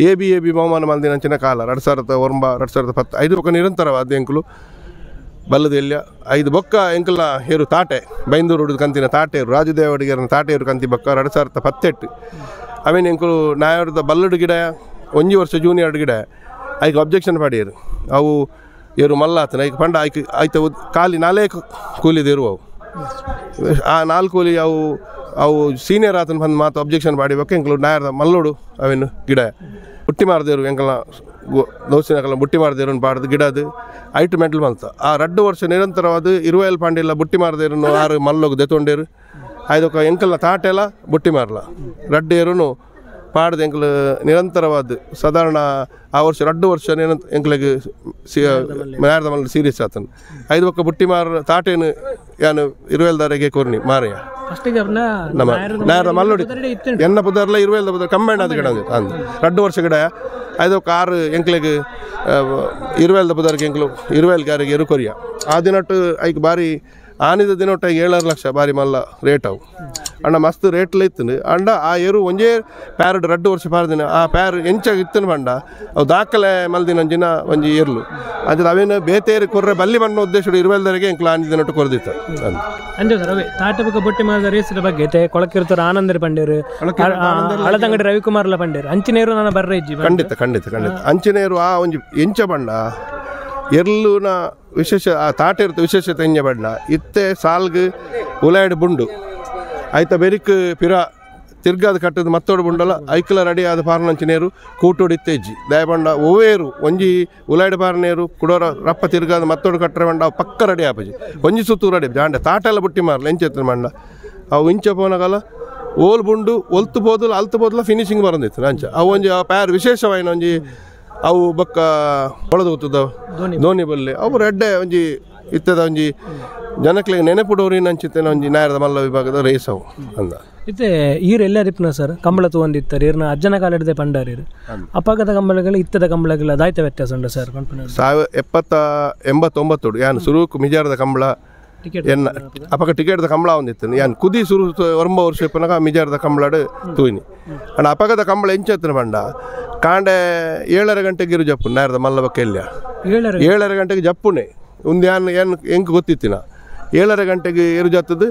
ಎ ಬಿ ಬಹುಮಾನ ಮಂದಿನಂಚಿನ ಕಾಲ 2009 2010 5 ಬೊಕ್ಕ ನಿರಂತರವಾದ ಎಂಕುಲು ಬಲ್ಲದ ಎಲ್ಯ 5 ಬೊಕ್ಕ ಎಂಕಲ್ನ ಹೇರು ತಾಟೆ ಬೈಂದೂರು ಹುಡುಗ ಕಂತಿನ ತಾಟೇರು ರಾಜದೇವಡಿಗರನ ತಾಟೇರು ಕಂತಿ ಬೊಕ್ಕ 2018 ಅವೇನು ಎಂಕುಲು ನಾಯರದ ಬಲ್ಲಡು ಗಿಡ 1 ವರ್ಷ ಜೂನಿಯರ್ ಗಿಡ ಐಕ್ ಅಬ್ಜೆಕ್ಷನ್ ಪಾಡಿಯರು ಅವು ಏರು ಮಲ್ಲಾತನ ಐಕ್ ಪಂಡ ಆಯ್ತ ಖಾಲಿ 4 ಕೂಲಿದಿರು ಅವು ಆ 4 ಕೂಲಿ ಅವು ಸೀನಿಯರ್ ಆತನ ಬಂದು ಮಾತು ಅಬ್ಜೆಕ್ಷನ್ ಪಾಡಿಬೇಕು ಎಂಕಲು ನಾಯರದ ಮಲ್ಲೋಡು ಅವೇನು ಗಿಡ ಬುಟ್ಟಿ ಮಾರದೇರು ಎಂಕಲ್ನ ದೋಸಿನಕಲ್ಲ ಬುಟ್ಟಿ ಮಾರದೇರು ಪಾಡ್ದು ಗಿಡದು ಐಟು ಮೆಂಟಲ್ ಬಂತ ಆ 2 ವರ್ಷ ನಿರಂತರವಾದ 20 ಪಾಂಡಿಲ್ಲ ಬುಟ್ಟಿ ಮಾರದೇರು 6 ಮಲ್ಲೋಗು ದೆತೊಂಡೇರು ಆಯ್ದೊಕ್ಕ ಎಂಕಲ್ನ ತಾಟೆಲ್ಲ ಬುಟ್ಟಿ ಮಾರಲ 2 ಏರು ಪಾಡ್ದು ಎಂಕಲು ನಿರಂತರವಾದ ಸಾಧಾರಣ ಆ ವರ್ಷ 2 ವರ್ಷ ಎಂಕ್ಲಿಗೆ ನಾಯರದ ಮಲ್ಲ ಸೀರಿಯಸ್ ಆತನು 5 ಬೊಕ್ಕ ಬುಟ್ಟಿ ಮಾರ ತಾಟೇನು ಯಾನು 20 ಕೋರ್ನಿ ಮಾರಯ್ಯ ನಮ್ಮ ನಾಯರದ ಮಲ್ಲೋಡಿ ಎನ್ನ ಪುದರ್ಲ 20 ಪುದರ್ ಕಂಬೈಂಡ್ ಆದ ಗಿಡ ಅಂದು 2 ವರ್ಷ ಗಿಡ 5 ಬೊಕ್ಕ 6 ಎಂಕ್ಲಿಗೆ 20 ಪುದರ್ಗೆ ಎಂಕ್ಲು 20 ಗಾರಿಗೆ ಎರು ಕೊರಿಯ ಆ ದಿನಟ್ಟು ಐಕ್ ಬಾರಿ ಆನಿದ ದಿನೊಟ್ಟ 7 ಲಕ್ಷ ಬಾರಿ ಮಲ್ಲ ರೇಟ್ ಅವು ಅಣ್ಣ ಮಸ್ತ್ ರೇಟ್ಲ ಇತ್ತು ಅಂಡ ಆ ಏರು ಒಂಜೇ ಪ್ಯಾರಡ್ 2 ವರ್ಷ ಪಾರದಿನ ಆ ಪ್ಯಾರ್ ಎಂಚಾಗ ಇತ್ತನ ಬಂಡ ಅವು ದಾಖಲೆ ಮಲ್ದಿನ ಒಂಜಿನ ಒಂಜಿ ಏರ್ಲು ಅದ್ರ ಅವೇನು ಬೇತೇರಿ ಕೊರ್ರೆ ಬಲ್ಲಿ ಬಣ್ಣ ಉದ್ದೇಶ 20 ಎಂಕ್ಲ ಆನಿದ ದಿನೊಟ್ಟು ಕೊರ್ದಿತ್ತು
ಅಂಜು ಸರ್ ಅವೇ ತಾಟೆ ಬುಕ್ಕ ಬೊಟ್ಟಿ ಮಾದ ರೇಸಿನ ಬಗ್ಗೆ ಕೊಳಕಿರ್ತಾರ ಆನಂದರ ಪಂಡೇರು ಹಳದಂಗಡಿ ರವಿಕುಮಾರ್ಲ ಪಂಡೇರು ಅಂಚಿನೇರು ನಾನು ಬರ್ರ ಇಜ್ಜಿ
ಖಂಡಿತ ಅಂಚಿನೇರು ಆ ಒಂಜಿ ಎಂಚ ಬಣ್ಣ ಎರ್ಲುನ ವಿಶೇಷ ಆ ತಾಟೆ ಇರುತ್ತೆ ವಿಶೇಷತೆ ಎಂಜ ಬಣ್ಣ ಇತ್ತೆ ಸಾಲ್ಗ್ ಉಲಾಯ್ಡ್ ಬುಂಡು ಆಯ್ತಾ ಬೆರಿಕ್ ಪಿರ ತಿರ್ಗಾದ ಕಟ್ಟದ ಮತ್ತೋಡು ಬುಂಡಲ್ಲ ಐಕ್ಲ ರೆಡಿ ಆದ ಪಾರ್ನಂಚಿನೇರು ಕೂಟೋಡಿತ್ತೆಜ್ಜಿ ದಯ ಬಂಡ ಓವೇರು ಒಂಜಿ ಉಲಾಯ್ಡ್ ಪಾರ್ನೇರು ಕುಡೋರ ರಪ್ಪ ತಿರ್ಗಾದ ಮತ್ತೋಡು ಕಟ್ಟರೆ ಬಂಡ ಅವು ಪಕ್ಕ ರೆಡಿ ಆಪಜಿ ಒಂಜಿ ಸುತ್ತು ರೆಡಿ ಜಾಂಡೆ ತಾಟೆಲ್ಲ ಬುಟ್ಟಿ ಮಾರಲ್ಲ ಎಂಚೆತ್ತ ಮಂಡ ಅವು ಇಂಚ ಪೋನಗಲ್ಲ ಓಲ್ ಬುಂಡು ಒಲ್ತು ಬೋದಲ್ಲ ಅಲ್ತು ಬೋದಲ್ಲ ಫಿನಿಶಿಂಗ್ ಬರಂದಿತ್ತು ಅಂಚ ಅವು ಒಂಜಿ ಆ ಪ್ಯಾರ್ ವಿಶೇಷವಾಯಿನ ಒಂಜಿ ಅವು ಬಕ್ಕ ಹೊಳದು ಗೊತ್ತದ ಧೋನಿ ಬಲ್ಲೆ ಅವು ರೆಡ್ಡೆ ಒಂಜಿ ಇತ್ತದ ಒಂಜಿ ಜನಕ್ಲಿಗೆ ನೆನಪುಡೋರಿನ ಅಂಚಿತ್ತೇನೆ ಒಂಜಿ ನ್ಯಾಯದ ಮಲ್ಲ ವಿಭಾಗದ ರೇಸ್ ಅವು ಅಂದ
ಇತ್ತೆ ಈರು ಎಲ್ಲ ರಿಪ್ನ ಸರ್ ಕಂಬಳ ತಗೊಂಡಿತ್ತಾರೆ ಇರ್ನ ಅಜ್ಜನ ಕಾಲ ಹಿಡಿದೇ ಪಂಡಾರಿರು ಅಪಘಾತ ಕಂಬಳಗಳು ಇತ್ತದ ಕಂಬಳಗಳ ದಾಯ್ತ ವ್ಯತ್ಯಾಸ ಉಂಟು ಸರ್
1989 ಯಾನ್ ಸುರುಕು ಮಿಜಾರದ ಕಂಬಳ ಎನ್ನ ಅಪಕ ಟಿಕೆಟ್ದ ಕಂಬಳ ಒಂದಿತ್ತು ಯಾನ್ ಕುದಿ ಸುರು 9 ವರ್ಷ ಇಪ್ಪನಾಗ ಮಿಜಾರದ ಕಂಬಳಾಡು ತೂಯಿನಿ ಅಣ್ಣ ಅಪಘಾತ ಕಂಬಳ ಎಂಚತ್ರ ಬಂಡ ಕಾಂಡೆ 7 ಗಂಟೆಗೆ ಇರು ಜಪ್ಪು ನ್ಯಾರದ ಮಲ್ಲ ಬಕ್ಕ ಎಲ್ಲ 7 ಗಂಟೆಗೆ ಜಪ್ಪುನೆ ಒಂದು ಏನು ಹೆಂಗೆ ಗೊತ್ತಿತ್ತಿನ 7 ಗಂಟೆಗೆ ಇರು ಜತ್ತದು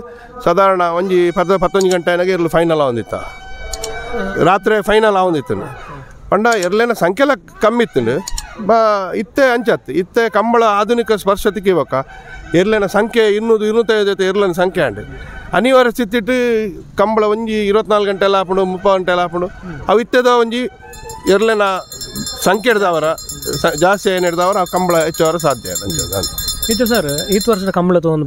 ಸಾಧಾರಣ ಒಂಜಿ 11 ಗಂಟೆನಾಗ ಇರಲು ಫೈನಲ್ ಆವಂದಿತ್ತ ರಾತ್ರಿ ಫೈನಲ್ ಆವಂದಿತ್ತು ಪಂಡ ಎರ್ಲೇನ ಸಂಖ್ಯೆಲ್ಲ ಕಮ್ಮಿ ಇತ್ತು ಇತ್ತೆ ಅಂಚತ್ತು ಇತ್ತೆ ಕಂಬಳ ಆಧುನಿಕ ಸ್ಪರ್ಶತಿಗೆ ಇವಾಗ ಎರ್ಲೇನ ಸಂಖ್ಯೆ 200-250 ಜೊತೆ ಎರ್ಲೇನ ಸಂಖ್ಯೆ ಅಂಡೆ ಅನಿವಾರ್ಯ ಸ್ಥಿತಿಟ್ಟು ಕಂಬಳ ಒಂಜಿ 24 ಗಂಟೆ ಎಲ್ಲ ಹಾಕೊಂಡು 30 ಗಂಟೆ ಎಲ್ಲ ಹಾಕೊಂಡು ಅವು ಇತ್ತದ ಒಂಜಿ ಎರ್ಲೇನ ಸಂಖ್ಯೆ ಹಿಡ್ದವರ ಜಾಸ್ತಿ ಏನು ಹಿಡ್ದವರ ಆ ಕಂಬಳ ಹೆಚ್ಚವರ ಸಾಧ್ಯ
ಇತ್ತು ಸರ್ ಈತ್ ವರ್ಷದ ಕಂಬಳ ತೊಗೊಂಡು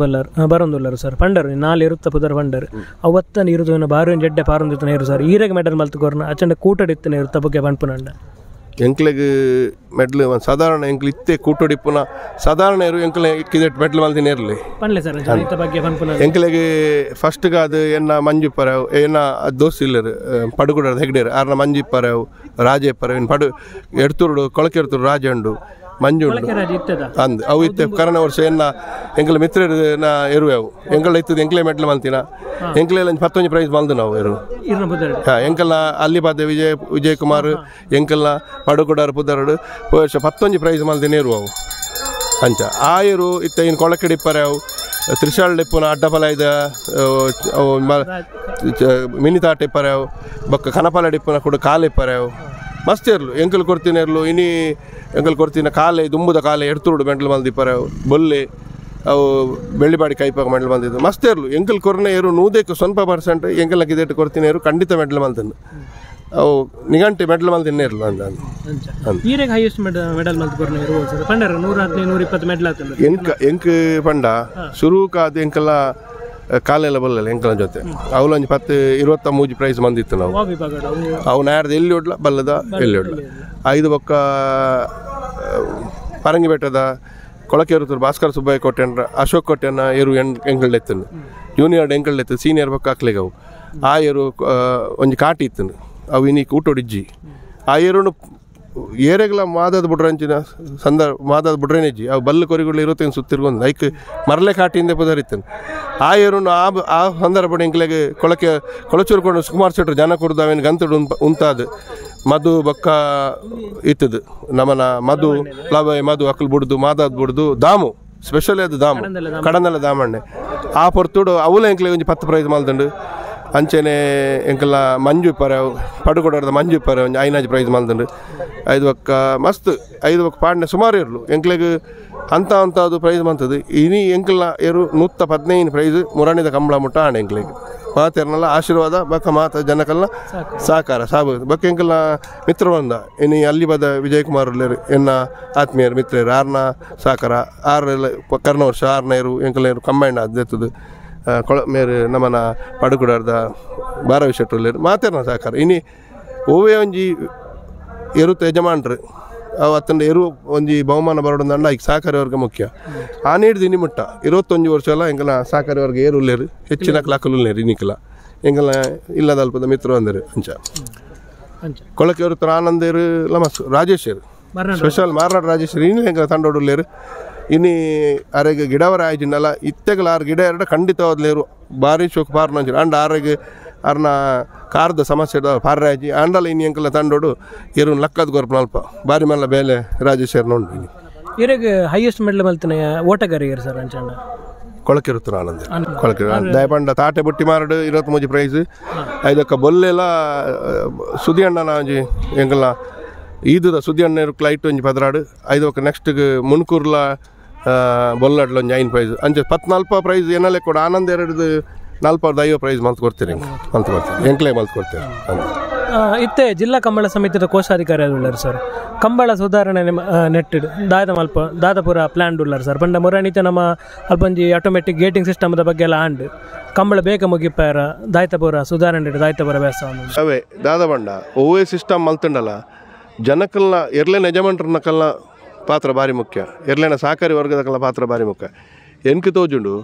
ಬರೋದಿಲ್ಲರು ಸರ್ ಪಂಡರು 4 ಇರುತ್ತ ಪುದರ್ ಪಂಡರು ಅವತ್ತನ ಇರುದು ಬಾರು ಜಡ್ಡೆ ಪಾರೊಂದಿತ್ತು ನೇರು ಸರ್ ಈರೆಗೆ ಮೆಡಲ್ ಮಲ್ತುಕೋರ್ನ ಅಚ್ಚಂಡ ಕೂಟಡಿತ್ತು ಇರುತ್ತ ಬಗ್ಗೆ ಪಂಪುನಂಡ
ಎಂಕ್ಲೆಗೆ ಮೆಡ್ಲ್ ಸಾಧಾರಣ ಎಂಕ್ಲು ಇತ್ತೆ ಕೂಟೋಡಿಪ್ಪುನ ಸಾಧಾರಣ ಇರು ಎಂಕ್ಲೆ ಇಕ್ಕಿದೆಟ್ಟು ಮೆಡ್ಲ್ ಮಲ್ತಿನ ಇರಲಿ ಎಂಕ್ಲೆಗೆ ಫಸ್ಟ್ಗೆ ಅದು ಎನ್ನ ಮಂಜಿಪ್ಪರವು ಎನ್ನ ದೋಸ್ತ್ ಇಲ್ಲರು ಪಡುಗುಡದ ಹೆಗ್ಡೇರು ಆರ್ನ ಮಂಜಿಪ್ಪರವು ರಾಜೇಪ್ಪರವು ಇನ್ನು ಪಡು ಎಡ್ತುರುಡು ಕೊಳಕೆಡ್ತುರು ರಾಜಂಡು ಮಂಜುಂಡು ಅಂದ್ ಅವು ಇತ್ತೆ ಕರೋನಾ ವರ್ಷ ಎನ್ನ ಎಂಕಲ ಮಿತ್ರನ ಎರುವೆವು ಎಂಕಲ ಇತ್ತದ ಎಂಕ್ಲೆ ಮೆಡ್ಲ್ ಮಲ್ತಿನ ಎಂಕ್ಲೆಲ್ಲ 11 ಪ್ರೈಸ್ ಮಲ್ದು ನಾವು ಎರು ಎಂಕಲ್ನ ಅಲ್ಲಿಬಾದ ವಿಜಯ್ ಕುಮಾರ್ ಎಂಕಲ್ನ ಪಡುಗುಡಾರ ಪುದರಡು ವರ್ಷ 11 ಪ್ರೈಸ್ ಮಲ್ದಿನ ಇರುವವು ಅಂಚ ಆ ಇರು ಇತ್ತ ಇನ್ನು ಕೊಳಕೆಡಿಪ್ಪರವು ತ್ರಿಶಾಲ್ ಡಿಪ್ಪುನ ಅಡ್ಡಪಲ ಇದ ಮಿನಿ ತಾಟಿಪ್ಪರವು ಬೊಕ್ಕ ಕನಪಲ ಡಿಪ್ಪುನ ಕೂಡ ಕಾಲಿಪ್ಪರವು ಮಸ್ತ್ ಇರ್ಲು ಎಂಕಲ್ ಕೊಡ್ತೀನಿ ಇರ್ಲು ಇನಿ ಎಂಕಲ್ ಕೊಡ್ತೀನಿ ಕಾಲೆ ದುಂಬುದ ಕಾಲೆ ಎಡ್ತುರುಡು ಮೆಂಟಲ್ ಮಲ್ದಿಪ್ಪರ ಬೊಲ್ಲೆ ಅವು ಬೆಳ್ಳಿಬಾಡಿ ಕೈಪಾಗ ಮೆಂಟಲ್ ಮಲ್ದಿದ್ದು ಮಸ್ತ್ ಇರ್ಲು ಎಂಕಲ್ ಕೊರನೆ ಏರು 100% ಎಂಕಲ್ನ ಕಿದೆಟ್ಟು ಕೊಡ್ತೀನಿ ಏರು ಖಂಡಿತ ಮೆಂಟಲ್ ಮಲ್ತನ್ನು ಅವು ನಿಘಂಟೆ ಮೆಡಲ್ ಮಲ್ತಿನ್ನೇ ಇರಲ್ಲ ಅಂತ
ಈರೆಗೆ ಹೈಯೆಸ್ಟ್ ಮೆಡಲ್ ಮಲ್ತು ಕೊರ್ನೆ ಇರುವುದು ಸರ್ ಪಂಡರ 115-120 ಮೆಡಲ್ ಆತಲ್ಲ
ಎಂಕ್ ಪಂಡ ಶುರುಕಾದ ಎಂಕಲ್ಲ ಕಾಲೆಲ್ಲ ಬಲ್ಲಲ್ಲ ಎಂಕಲ ಜೊತೆ ಅವಲೊಂದು 10-23 ಪ್ರೈಸ್ ಬಂದಿತ್ತು ನಾವು ಅವು ನ್ಯಾರದ ಎಲ್ಲಿ ಹೊಡ್ಲ ಬಲ್ಲದ ಎಲ್ಲಿ ಹೊಡ್ಲ 5 ಬೊಕ್ಕ ಪರಂಗಿ ಬೆಟ್ಟದ ಕೊಳಕೆರುತ್ತರು ಭಾಸ್ಕರ್ ಸುಬ್ಬಯ್ಯ ಕೊಟ್ಟೆನ್ರ ಅಶೋಕ್ ಕೊಟ್ಟೆನ ಏರು ಎಂಕಲ್ ಎತ್ತನು ಜೂನಿಯರ್ ಎಂಕಲ್ ಎತ್ತು ಸೀನಿಯರ್ ಬೊಕ್ಕ ಹಾಕ್ಲಿಗೆ ಅವು ಆ ಏರು ಒಂಜಿ ಕಾಟಿ ಇತ್ತನು ಅವು ಇನ್ನೀ ಕೂಟೋಡಿಜ್ಜಿ ಆ ಏರುನು ಏರೆಗ್ಲ ಮಾದದ ಬುಡ್ರಂಚಿನ ಮಾದದ ಬುಡ್ರೇನೆಜ್ಜಿ ಅವು ಬಲ್ಲು ಕೊರಿಗಳು ಇರುತ್ತೆ ಸುತ್ತಿರ್ಗೊಂದು ಐಕ್ ಮರಲೆ ಕಾಟಿಯಿಂದ ಪುದರಿತ್ತನು ಆ ಏರುನು ಆ ಸಂದರ್ಭ ಎಂಕ್ಲೆಗೆ ಕೊಳಚೂರ್ಕೊಂಡು ಸುಮಾರು ಸೆಟ್ರು ಜನ ಕೊಡ್ದು ಅವೇನು ಗಂತಡು ಉಂತಾದು ಮಧು ಬೊಕ್ಕ ಇತ್ತದು ನಮ್ಮನ ಮಧು ಲವ ಮಧು ಅಕ್ಕಲು ಬುಡ್ದು ಮಾದಾದ ಬುಡ್ದು ದಾಮು ಸ್ಪೆಷಲ್ ಅದು ದಾಮು ಕಡನೆಲ್ಲ ದಾಮಣ್ಣೆ ಆ ಪೊರ್ತುಡು ಅವಲ ಎಂಕ್ಲೆಗೆ ಒಂಜಿ 10 ಪ್ರೈಸ್ ಮಲ್ದಂಡು ಅಂಚೆನೆ ಎಂಕಲ್ಲ ಮಂಜು ಪರವು ಪಡುಕೊಡೋದ ಮಂಜು ಪರ ಒಂದು 5 ಪ್ರೈಸ್ ಮಲ್ದಂಡು 5 ಬೊಕ್ಕ ಮಸ್ತ್ 5 ಬೊಕ್ಕ ಪಾಡ್ನೆ ಸುಮಾರು ಇರಲು ಎಂಕ್ಲೆಗೆ ಅಂಥದ್ದು ಪ್ರೈಸ್ ಮಂತದ್ದು ಇನಿ ಎಂಕಲ್ನ ಏರು 115 ಪ್ರೈಸ್ ಮುರಾಣಿದ ಕಂಬಳ ಮುಟ್ಟ ಆಣ ಎಂಕ್ಲೆಗೆ ಮಾತೇರ್ನಲ್ಲ ಆಶೀರ್ವಾದ ಬಕ್ಕ ಮಾತ ಜನಕಲ್ನ ಸಹಕಾರ ಸಾಬು ಬಕ್ಕ ಎಂಕಲ್ನ ಮಿತ್ರ ಬಂದ ಇನ್ನು ಅಲ್ಲಿ ಬದ ವಿಜಯ್ ಕುಮಾರ್ ಎನ್ನ ಆತ್ಮೀಯರು ಮಿತ್ರರು 6ನ ಸಹಕಾರ 6 ಕರ್ನ ವರ್ಷ 6ನ ಏರು ಎಂಕಲ್ನ ಏರು ಕಂಬೈಂಡ್ ಅದೆತ್ತದು ಮೇರು ನಮ್ಮನ ಪಡುಕುಡಾರ್ದ ಬಾರವಿ ಶೆಟ್ಟುಲ್ಲೇರು ಮಾತೇರ್ನ ಸಹಕಾರ ಇನಿ ಓವೇ ಒಂಜಿ ಎರುತ್ತ ಯಜಮಾನ್ರು ಅವು ಅತ್ತಂಡ ಎರು ಒಂಜಿ ಬಹುಮಾನ ಬರೋದಂಡ ಈಗ ಸಹಕಾರಿ ವರ್ಗ ಮುಖ್ಯ ಆ ನೀಡ್ದು ಇನಿ ಮುಟ್ಟ 21 ವರ್ಷ ಎಲ್ಲ ಎಂಕಲ್ನ ಸಹಕಾರಿ ವರ್ಗ ಏರು ಉಲ್ಲೇರು ಹೆಚ್ಚಿನ ಕ್ಲಾಕುಲ್ಲೇರು ಇನ್ನಿಕಲ ಎಂಕಲ್ನ ಇಲ್ಲದ ಅಲ್ಪದ ಮಿತ್ರ ಅಂದರು ಅಂಚ ಕೊಳಕೆ ಇರುತ್ತಾರೆ ಆನಂದೇರು ಲಮಸ್ ರಾಜೇಶರು ಸ್ಪೆಷಲ್ ಮಾರ್ನಾಡ್ ರಾಜೇಶ್ವರಿ ಇನ್ನೇ ಹೆಂಗೆ ತಂಡೋಡುಲ್ಲೇರು ಇನ್ನು ಅರೆಗೆ ಗಿಡವರ ಆಯ್ತಿನಲ್ಲ ಇತ್ತೆಗಲ 6 ಗಿಡ ಎರಡು ಖಂಡಿತವಾದ್ಲೇರು ಭಾರಿ ಶೋಕ್ ಪಾರ್ನ ಅಂಡ್ ಆರೆಗೆ ಅರ್ನ ಕಾರ್ದ ಸಮಸ್ಯೆ ಪಾರ್ರೆ ಆಯ್ತು ಅಂಡಲ್ಲ ಇನ್ನು ಎಂಕಲ್ಲ ತಂಡೋಡು ಇರು ಲಕ್ಕದ ಗೊರ್ಪು ಅಲ್ಪ ಭಾರಿ ಮಲ್ಲ ಬೇಲೆ ರಾಜೇಶ್ವರಿ ನೋಡಿ
ಇರಿಗೆ ಹೈಯೆಸ್ಟ್ ಮೆಡಲ್ ಮಲ್ತನೆ ಓಟಗಾರಿಯರು ಸರ್ ಅಂಚಂಡ
ಕೊಳಕಿರುತ್ತಾರೆ ಆನಂದ ಕೊಳಕಿರು ದಯಪಂಡ ತಾಟೆ ಬುಟ್ಟಿ ಮಾರಡು 23 ಪ್ರೈಸ್ ಐದಕ್ಕ ಬೊಲ್ಲೆಲ್ಲ ಸುದಿ ಅಣ್ಣನ ಒಂಜಿ ಎಂಕಲ್ಲ ಈದುದ ಸುದಿ ಅಣ್ಣ ಕ್ಲೈಟ್ ಒಂಜಿ ಪದರಾಡು ಐದಕ್ಕ ನೆಕ್ಸ್ಟ್ಗೆ ಮುನ್ಕೂರ್ಲ ಬೊಲ್ಲಡ್ಲ ಒಂಜಿ 5 ಪ್ರೈಸ್ ಅಂಚೆ 14 ಪ್ರೈಸ್ ಏನಲ್ಲೇ ಕೂಡ ಆನಂದ 450 ಪ್ರೈಸ್ ಮಲ್ತು ಕೊಡ್ತೀರಿ ಮಲ್ತು ಕೊಡ್ತೀರಿ ಎಂಕ್ಲೆ ಮಲ್ತು ಕೊಡ್ತೀರಿ
ಇತ್ತೆ ಜಿಲ್ಲಾ ಕಂಬಳ ಸಮಿತಿಯ ಕೋಶಾಧಿಕಾರಿ ಉಳ್ಳಾರ ಸರ್ ಕಂಬಳ ಸುಧಾರಣೆ ನೆಟ್ಟಿಡು ದಾದಪುರ ಪ್ಲಾನ್ ಉಳ್ಳಾರ ಸರ್ ಪಂಡ ಮುರಾಣಿತ ನಮ್ಮ ಅಲ್ಪಂಜಿ ಆಟೋಮೆಟಿಕ್ ಗೇಟಿಂಗ್ ಸಿಸ್ಟಮ್ದ ಬಗ್ಗೆ ಎಲ್ಲ ಆಂಡ್ ಕಂಬಳ ಬೇಗ ಮುಗಿಪಾರ ದಾಯ್ತಪುರ ಸುಧಾರಣೆ ದಾಯ್ತಪುರ ವ್ಯಾಸ
ಅವೇ ದಾದ ಬಂಡ ಓವೇ ಸಿಸ್ಟಮ್ ಮಲ್ತಂಡಲ್ಲ ಜನಕಲ್ನ ಎರ್ಲೇನ ಯಜಮಾನ್ರನ್ನಕಲ್ನ ಪಾತ್ರ ಭಾರಿ ಮುಖ್ಯ ಎರ್ಲೇನ ಸಹಕಾರಿ ವರ್ಗದಕಲ್ನ ಪಾತ್ರ ಭಾರಿ ಮುಖ್ಯ ಎಂಕು ತೋಜುಂಡು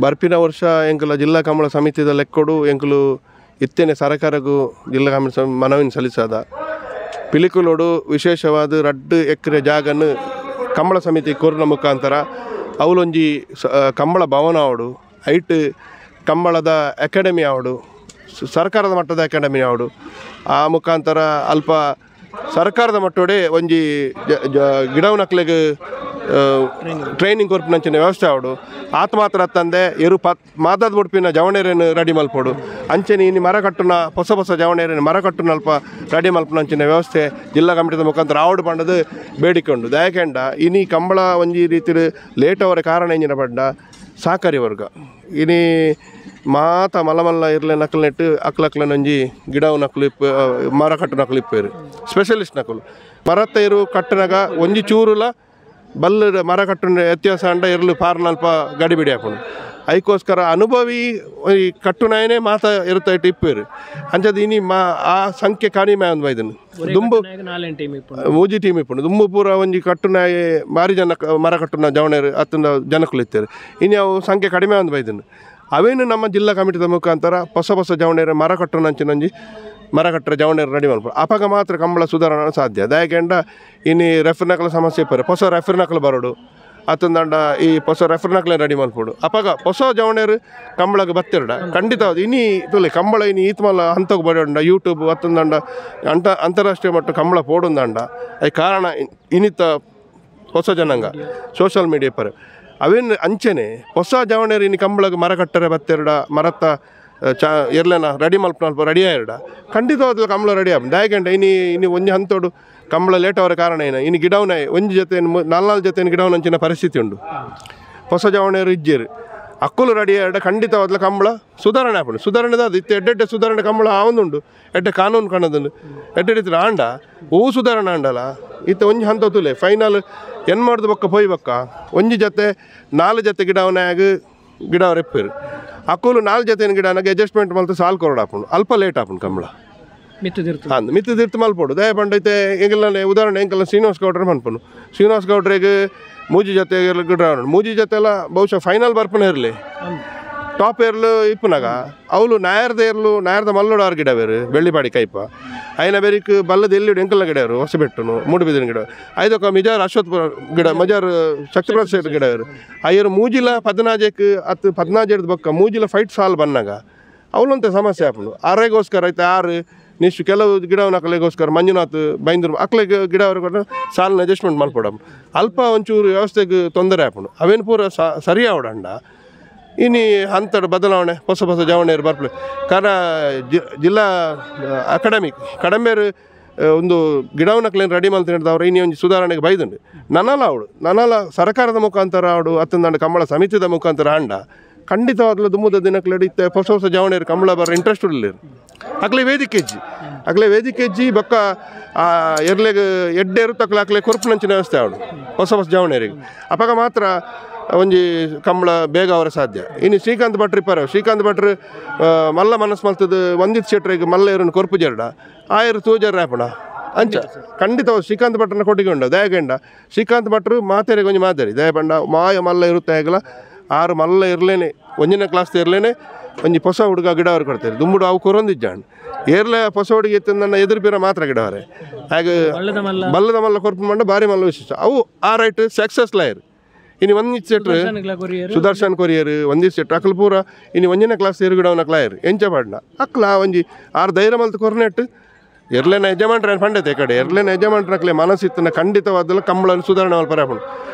ಬರ್ಪಿನ ವರ್ಷ ಎಂಕಲ ಜಿಲ್ಲಾ ಕಂಬಳ ಸಮಿತಿದ ಲೆಕ್ಕೊಡು ಎಂಕಲು ಇತ್ತೇನೆ ಸರ್ಕಾರಕ್ಕೂ ಜಿಲ್ಲಾ ಕಂಬಳ ಮನವಿನ ಸಲ್ಲಿಸಾದ ಪಿಲಿಕುಲೋಡು ವಿಶೇಷವಾದ 2 ಎಕರೆ ಜಾಗನ್ನು ಕಂಬಳ ಸಮಿತಿ ಕೊರ್ನ ಮುಖಾಂತರ ಅವಲೊಂಜಿ ಕಂಬಳ ಭವನ ಆವಡು ಐಟ್ ಕಂಬಳದ ಅಕಾಡೆಮಿ ಆವಡು ಸರ್ಕಾರದ ಮಟ್ಟದ ಅಕಾಡೆಮಿ ಆವಡು ಆ ಮುಖಾಂತರ ಅಲ್ಪ ಸರ್ಕಾರದ ಮಟ್ಟೋಡೆ ಒಂಜಿ ಗಿಡವನಕ್ಲೆಗೆ ಟ್ರೈನಿಂಗ್ ಕೊರ್ಪಿನಂಚಿನ ವ್ಯವಸ್ಥೆ ಆವಡು ಆತ ಮಾತ್ರ ತಂದೆ ಎರು ಮಾದಾದ ಬುಡ್ಪಿನ ಜವಣೇರೇನು ರೆಡಿ ಮಲ್ಪೋಡು ಅಂಚೆನಿ ಇನ್ನು ಮರ ಕಟ್ಟುನ ಹೊಸ ಜವಣೇರೇನು ಮರ ಕಟ್ಟುನ ಅಲ್ಪ ರೆಡಿ ಮಲ್ಪನಂಚಿನ ವ್ಯವಸ್ಥೆ ಜಿಲ್ಲಾ ಕಮಿಟಿದ ಮುಖಾಂತರ ಆವಡು ಪಂಡದು ಬೇಡಿಕೊಂಡು ದಯಕೆಂಡ ಇನಿ ಕಂಬಳ ಒಂಜಿ ರೀತಿ ಲೇಟ್ ಅವರ ಕಾರಣ ಎಂಜಿನ ಪಡ್ಡ ಸಹಕಾರಿ ವರ್ಗ ಇನಿ ಮಾತ ಮಲ್ಲ ಇರ್ಲೆ ನಕಲು ನೆಟ್ಟು ಅಕ್ಲಕ್ಲನೊಂಜಿ ಗಿಡವು ನಕಲು ಮರ ಕಟ್ಟು ನಕಲು ಇಪ್ಪೇರು ಸ್ಪೆಷಲಿಸ್ಟ್ ನಕಲು ಮರತ್ತ ಇರು ಕಟ್ಟನಾಗ ಒಂಜಿ ಚೂರುಲ ಬಲ್ಲ ಮರ ಕಟ್ಟುನ ವ್ಯತ್ಯಾಸ ಅಂಡ ಇರಲು ಪಾರ್ನಲ್ಪ ಗಡಿ ಬಿಡಿ ಹಾಕೊಂಡು ಅದಕ್ಕೋಸ್ಕರ ಅನುಭವಿ ಈ ಕಟ್ಟುನಾಯನೇ ಮಾತ ಇರುತ್ತಾ ಇಟ್ಟು ಇಪ್ಪೇರು ಅಂಚದ ಇನಿ ಆ ಸಂಖ್ಯೆ ಕಡಿಮೆ ಅಂದ್ ಬೈದನು ದುಂಬು ಮೂಜಿ ಟೀಮ್ ಇಪ್ಪುಂಡು ದುಂಬು ಪೂರ ಒಂಜಿ ಕಟ್ಟುನಾಯಿ ಭಾರಿ ಜನ ಮರ ಕಟ್ಟುನ ಜವಣೇರು ಹತ್ತಿನ ಜನಕ್ಕಳು ಇತ್ತೇರು ಇನ್ನು ಅವು ಸಂಖ್ಯೆ ಕಡಿಮೆ ಅಂದ್ ಬೈದನು ಅವೇನು ನಮ್ಮ ಜಿಲ್ಲಾ ಕಮಿಟಿದ ಮುಖಾಂತರ ಹೊಸ ಜವಣೇರು ಮರ ಕಟ್ಟುನಂಚಿನಂಜಿ ಮರ ಕಟ್ಟರೆ ಜವಣೇರು ರೆಡಿ ಮಾಡ್ಬೋದು ಅಪಾಗ ಮಾತ್ರ ಕಂಬಳ ಸುಧಾರಣೆ ಸಾಧ್ಯ ದಯಕೆಂಡ ಇನ್ನು ರೆಫರ್ನಕಲ ಸಮಸ್ಯೆ ಇಪ್ಪರೆ ಹೊಸ ರೆಫರ್ನಕಲು ಬರೋಡು ಅತ್ತೊಂದಂಡ ಈ ಹೊಸ ರೆಫರ್ನಕಲೆ ರೆಡಿ ಮಾಡ್ಬೋದು ಅಪಾಗ ಹೊಸ ಜವಣೇರು ಕಂಬಳಗೆ ಬತ್ತಿರಡ ಖಂಡಿತ ಇನ್ನೀ ತುಲೆ ಕಂಬಳ ಇನ್ನು ಈತ್ಮಲ್ಲ ಹಂತಕ್ಕೆ ಬರೋಂಡ ಯೂಟ್ಯೂಬ್ ಅತ್ತೊಂದಂಡ ಅಂತಾರಾಷ್ಟ್ರೀಯ ಮಟ್ಟ ಕಂಬಳ ಪೋಡೊಂದಂಡ ಅದು ಕಾರಣ ಇನ್ನಿತ್ತ ಹೊಸ ಜನಾಂಗ ಸೋಷಲ್ ಮೀಡಿಯಾ ಪರ ಅವೇನು ಅಂಚೆನೆ ಹೊಸ ಜವಣೇರು ಇನ್ನು ಕಂಬಳಗೆ ಮರ ಕಟ್ಟರೆ ಬತ್ತೆರಡ ಮರತ್ತ ಎರ್ಲೇನ ರೆಡಿ ಮಲ್ಪ ರೆಡಿ ಆಯಿರಡ ಖಂಡಿತವಾದ ಕಂಬಳ ರೆಡಿ ಆಗ ದಯಕೆಂಡ ಇನ್ನು ಒಂಜಿ ಹಂತೋಡು ಕಂಬಳ ಲೇಟ್ ಅವರ ಕಾರಣ ಏನು ಇನ್ನು ಗಿಡವನ ಒಂಜಿ ಜೊತೆ 4 ಜೊತೆ ಗಿಡವನಂಚಿನ ಪರಿಸ್ಥಿತಿ ಉಂಡು ಹೊಸ ಜವಣೇರು ಇಜ್ಜೇರು ಅಕ್ಕಲು ರೆಡಿ ಆಯಿರಡ ಖಂಡಿತವಾದ ಕಂಬಳ ಸುಧಾರಣೆ ಆಪುಂಡು ಸುಧಾರಣೆದ ಅದು ಇತ್ತು ಎಡ್ಡೆ ಸುಧಾರಣೆ ಕಂಬಳ ಆವೊಂದುಂಡು ಎಡ್ಡೆ ಕಾನೂನು ಕಣದನ್ನು ಎಡ್ಡೆ ರೀತಿ ಆಂಡ ಹೂ ಸುಧಾರಣೆ ಆಂಡಲ್ಲ ಇತ್ತು ಒಂಜಿ ಹಂತ ತುಲೆ ಫೈನಲ್ ಏನು ಮಾಡ್ದು ಬೊಕ್ಕ ಪೊಯ್ ಬೊಕ್ಕ ಒಂಜಿ ಜೊತೆ 4 ಜೊತೆ ಗಿಡವನಾಗ ಗಿಡವ ರೆಪ್ಪೇರು ಅಕ್ಕಲು 4 ಜೊತೆ ಗಿಡನಾಗ ಅಡ್ಜಸ್ಟ್ಮೆಂಟ್ ಮಲ್ತು ಸಾಲು ಕೊರಡು ಆಪುಂಡು ಅಲ್ಪ ಲೇಟ್ ಆಪುಂಡು ಕಂಬಳ ಮಿತ್ತು ತೀರ್ತು ಮಲ್ಪೋಡು ದಯ ಪಂಡೈತೆ ಎಂಗೆಲ್ಲ ಉದಾಹರಣೆ ಎಂಗೆಲ್ಲ ಶ್ರೀನಿವಾಸ್ ಗೌಡ್ರೆ ಮನ್ಪನು ಶ್ರೀನಿವಾಸ್ ಗೌಡ್ರಿಗೆ ಮೂಜಿ ಜೊತೆ ಗಿಡ ಮೂಜಿ ಜೊತೆ ಎಲ್ಲ ಬಹುಶಃ ಫೈನಲ್ ಬರ್ಪನೆ ಇರಲಿ ಟಾಪ್ ಏರ್ಲು ಇಪ್ಪನಾಗ ಅವಳು ನಾಯರ್ದ ಮಲ್ಲೋಡಾರು ಗಿಡ ಬೇರು ಬೆಳ್ಳಿಪಾಡಿ ಕೈಪ ಐನ ಬೇರಿಕ್ ಬಲ್ಲದ ಎಲ್ಲಿ ಎಂಕಲ್ಲ ಗಿಡವರು ಹೊಸಬೆಟ್ಟನು ಮೂಡುಬಿದಿನ ಗಿಡ ಐದಕ್ಕ ಮಿಜಾರ್ ಅಶ್ವತ್ಪುರ ಗಿಡ ಮಜಾರ್ ಶಕ್ತಿಪ್ರಸಾದ ಗಿಡ ಬೇರು ಅಯ್ಯರು ಮೂಜಿಲ 15 ಬೊಕ್ಕ ಮೂಜಿಲ ಫೈಟ್ ಸಾಲ್ ಬನ್ನಾಗ ಅವಳಂತ ಸಮಸ್ಯೆ ಆಪುಂಡು ಅರೆಗೋಸ್ಕರ ಐತೆ 6 ನಿಷ್ಟು ಕೆಲವು ಗಿಡವನ್ನ ಅಕಲೆಗೋಸ್ಕರ ಮಂಜುನಾಥ್ ಬೈಂದೂರು ಅಕ್ಲೆಗೆ ಗಿಡವ್ರಿಗೆ ಸಾಲನ್ನ ಅಡ್ಜಸ್ಟ್ಮೆಂಟ್ ಮಾಡ್ಕೊಡಮ್ ಅಲ್ಪ ಒಂಚೂರು ವ್ಯವಸ್ಥೆಗೆ ತೊಂದರೆ ಆಪುಂಡು ಅವೇನು ಪೂರ ಸರಿ ಆವಡಂಡ ಇನ್ನು ಹಂತದ ಬದಲಾವಣೆ ಹೊಸ ಜವಣೇರು ಬರ್ಪಲೆ ಕಾರಣ ಜಿಲ್ಲಾ ಅಕಾಡೆಮಿಕ್ ಕಡಂಬೇರು ಒಂದು ಗಿಡವನ್ನಕ್ಲೇನು ರೆಡಿ ಮಾಡ್ತಾ ಹಿಡಿದವ್ರು ಇನ್ನೂ ಒಂದು ಸುಧಾರಣೆಗೆ ಬೈದುಂಡು ನನ್ನಲ್ಲ ಸರ್ಕಾರದ ಮುಖಾಂತರ ಆಡು ಹತ್ತೊಂದು ಕಂಬಳ ಸಮಿತಿದ ಮುಖಾಂತರ ಆಂಡ ಖಂಡಿತವಾಗ್ಲೂ ದುಮ್ಮದ ದಿನಕ್ಕೆ ನಡೀತೆ ಹೊಸ ಜವಣೇರು ಕಂಬಳ ಬರೋ ಇಂಟ್ರೆಸ್ಟ್ ಇರಲಿರು ಅಕ್ಲೆ ವೇದಿಕೆ ಹೆಜ್ಜಿ ಬೊಕ್ಕ ಎರ್ಲೆಗೆ ಎಡ್ಡೆ ಇರುತ್ತಕ್ಲೆ ಅಕ್ಲೆ ಕೊರ್ಪುನಂಚಿನ ವ್ಯವಸ್ಥೆ ಆವಡು ಹೊಸ ಜವಣೇರಿಗೆ ಅಪಾಗ ಮಾತ್ರ ಒಂಜಿ ಕಂಬಳ ಬೇಗ ಅವರ ಸಾಧ್ಯ ಇನ್ನು ಶ್ರೀಕಾಂತ್ ಭಟ್ರು ಮಲ್ಲ ಮನಸ್ಸು ಮಲ್ತದ ಒಂದಿತ್ ಶೆಟ್ರಿಗೆ ಮಲ್ಲ ಇರೋನು ಕೊರ್ಪು ಜರ್ಡ ಆಯರು ತೂಜರ್ ರಾಪಣ ಅಂಚ ಖಂಡಿತವಾಗಿ ಶ್ರೀಕಾಂತ್ ಭಟ್ರನ್ನ ಕೊಟ್ಟಿಗೊಂಡ ದಯಗಂಡ ಶ್ರೀಕಾಂತ್ ಭಟ್ರು ಮಾತೇರಿಗೆ ಒಂಜಿ ಮಾತಾಡಿ ದಯಪಂಡ ಮಾಯ ಮಲ್ಲ ಇರುತ್ತೆ ಹೇಗಲ್ಲ 6 ಮಲ್ಲ ಇರಲೇನೆ ಒಂದನೇ ಕ್ಲಾಸ್ ಇರಲೇನೆ ಒಂಜಿ ಹೊಸ ಹುಡುಗ ಗಿಡವರು ಕೊಡ್ತಾರೆ ದುಂಬುಡು ಅವು ಕೊರೊಂದಿಜ್ಜಾಂಡು ಏರ್ಲೆ ಹೊಸ ಹುಡುಗಿ ಎತ್ತಂದನ್ನ ಎದುರು ಬೀರ ಮಾತ್ರ ಗಿಡವರೆ ಹಾಗೆ ಬಲ್ಲದ ಮಲ್ಲ ಕೊರ್ಪು ಮಂಡ ಭಾರಿ ಮಲ್ಲ ವಿಶೇಷ ಅವು ಆ ರೈಟ್ ಸಕ್ಸಸ್ ಲಾಯರ್ ಇನ್ನು ಒಂದು ಸೆಟ್ರು ಸುದರ್ಶನ್ ಕೊರಿಯರ್ ಒಂದಿಷ್ಟು ಸೆಟ್ರು ಅಕ್ಕಲು ಪೂರ ಇನ್ನು ಒಂದನೇ ಕ್ಲಾಸ್ ಏರು ಗಿಡವನ್ನ ಕ್ಲಾಯರ್ ಎಂಚ ಪಾಡ್ನ ಅಕ್ಲ ಒಂಜಿ ಆರು ಧೈರ್ಯ ಮಲ್ತು ಕೊರ್ನೆಟ್ಟು ಎರ್ಲೇನ ಯಜಮಾನ್ರ ಪಂಡತೆ ಕಡೆ ಎರ್ಲೇನ ಯಜಮಾನ್ರಕ್ಲೆ ಮನಸ್ಸಿತ್ತನ ಖಂಡಿತವಾದಲ್ಲ ಕಂಬಳನ್ನು ಸುಧಾರಣೆ ಪರಾಪುಣು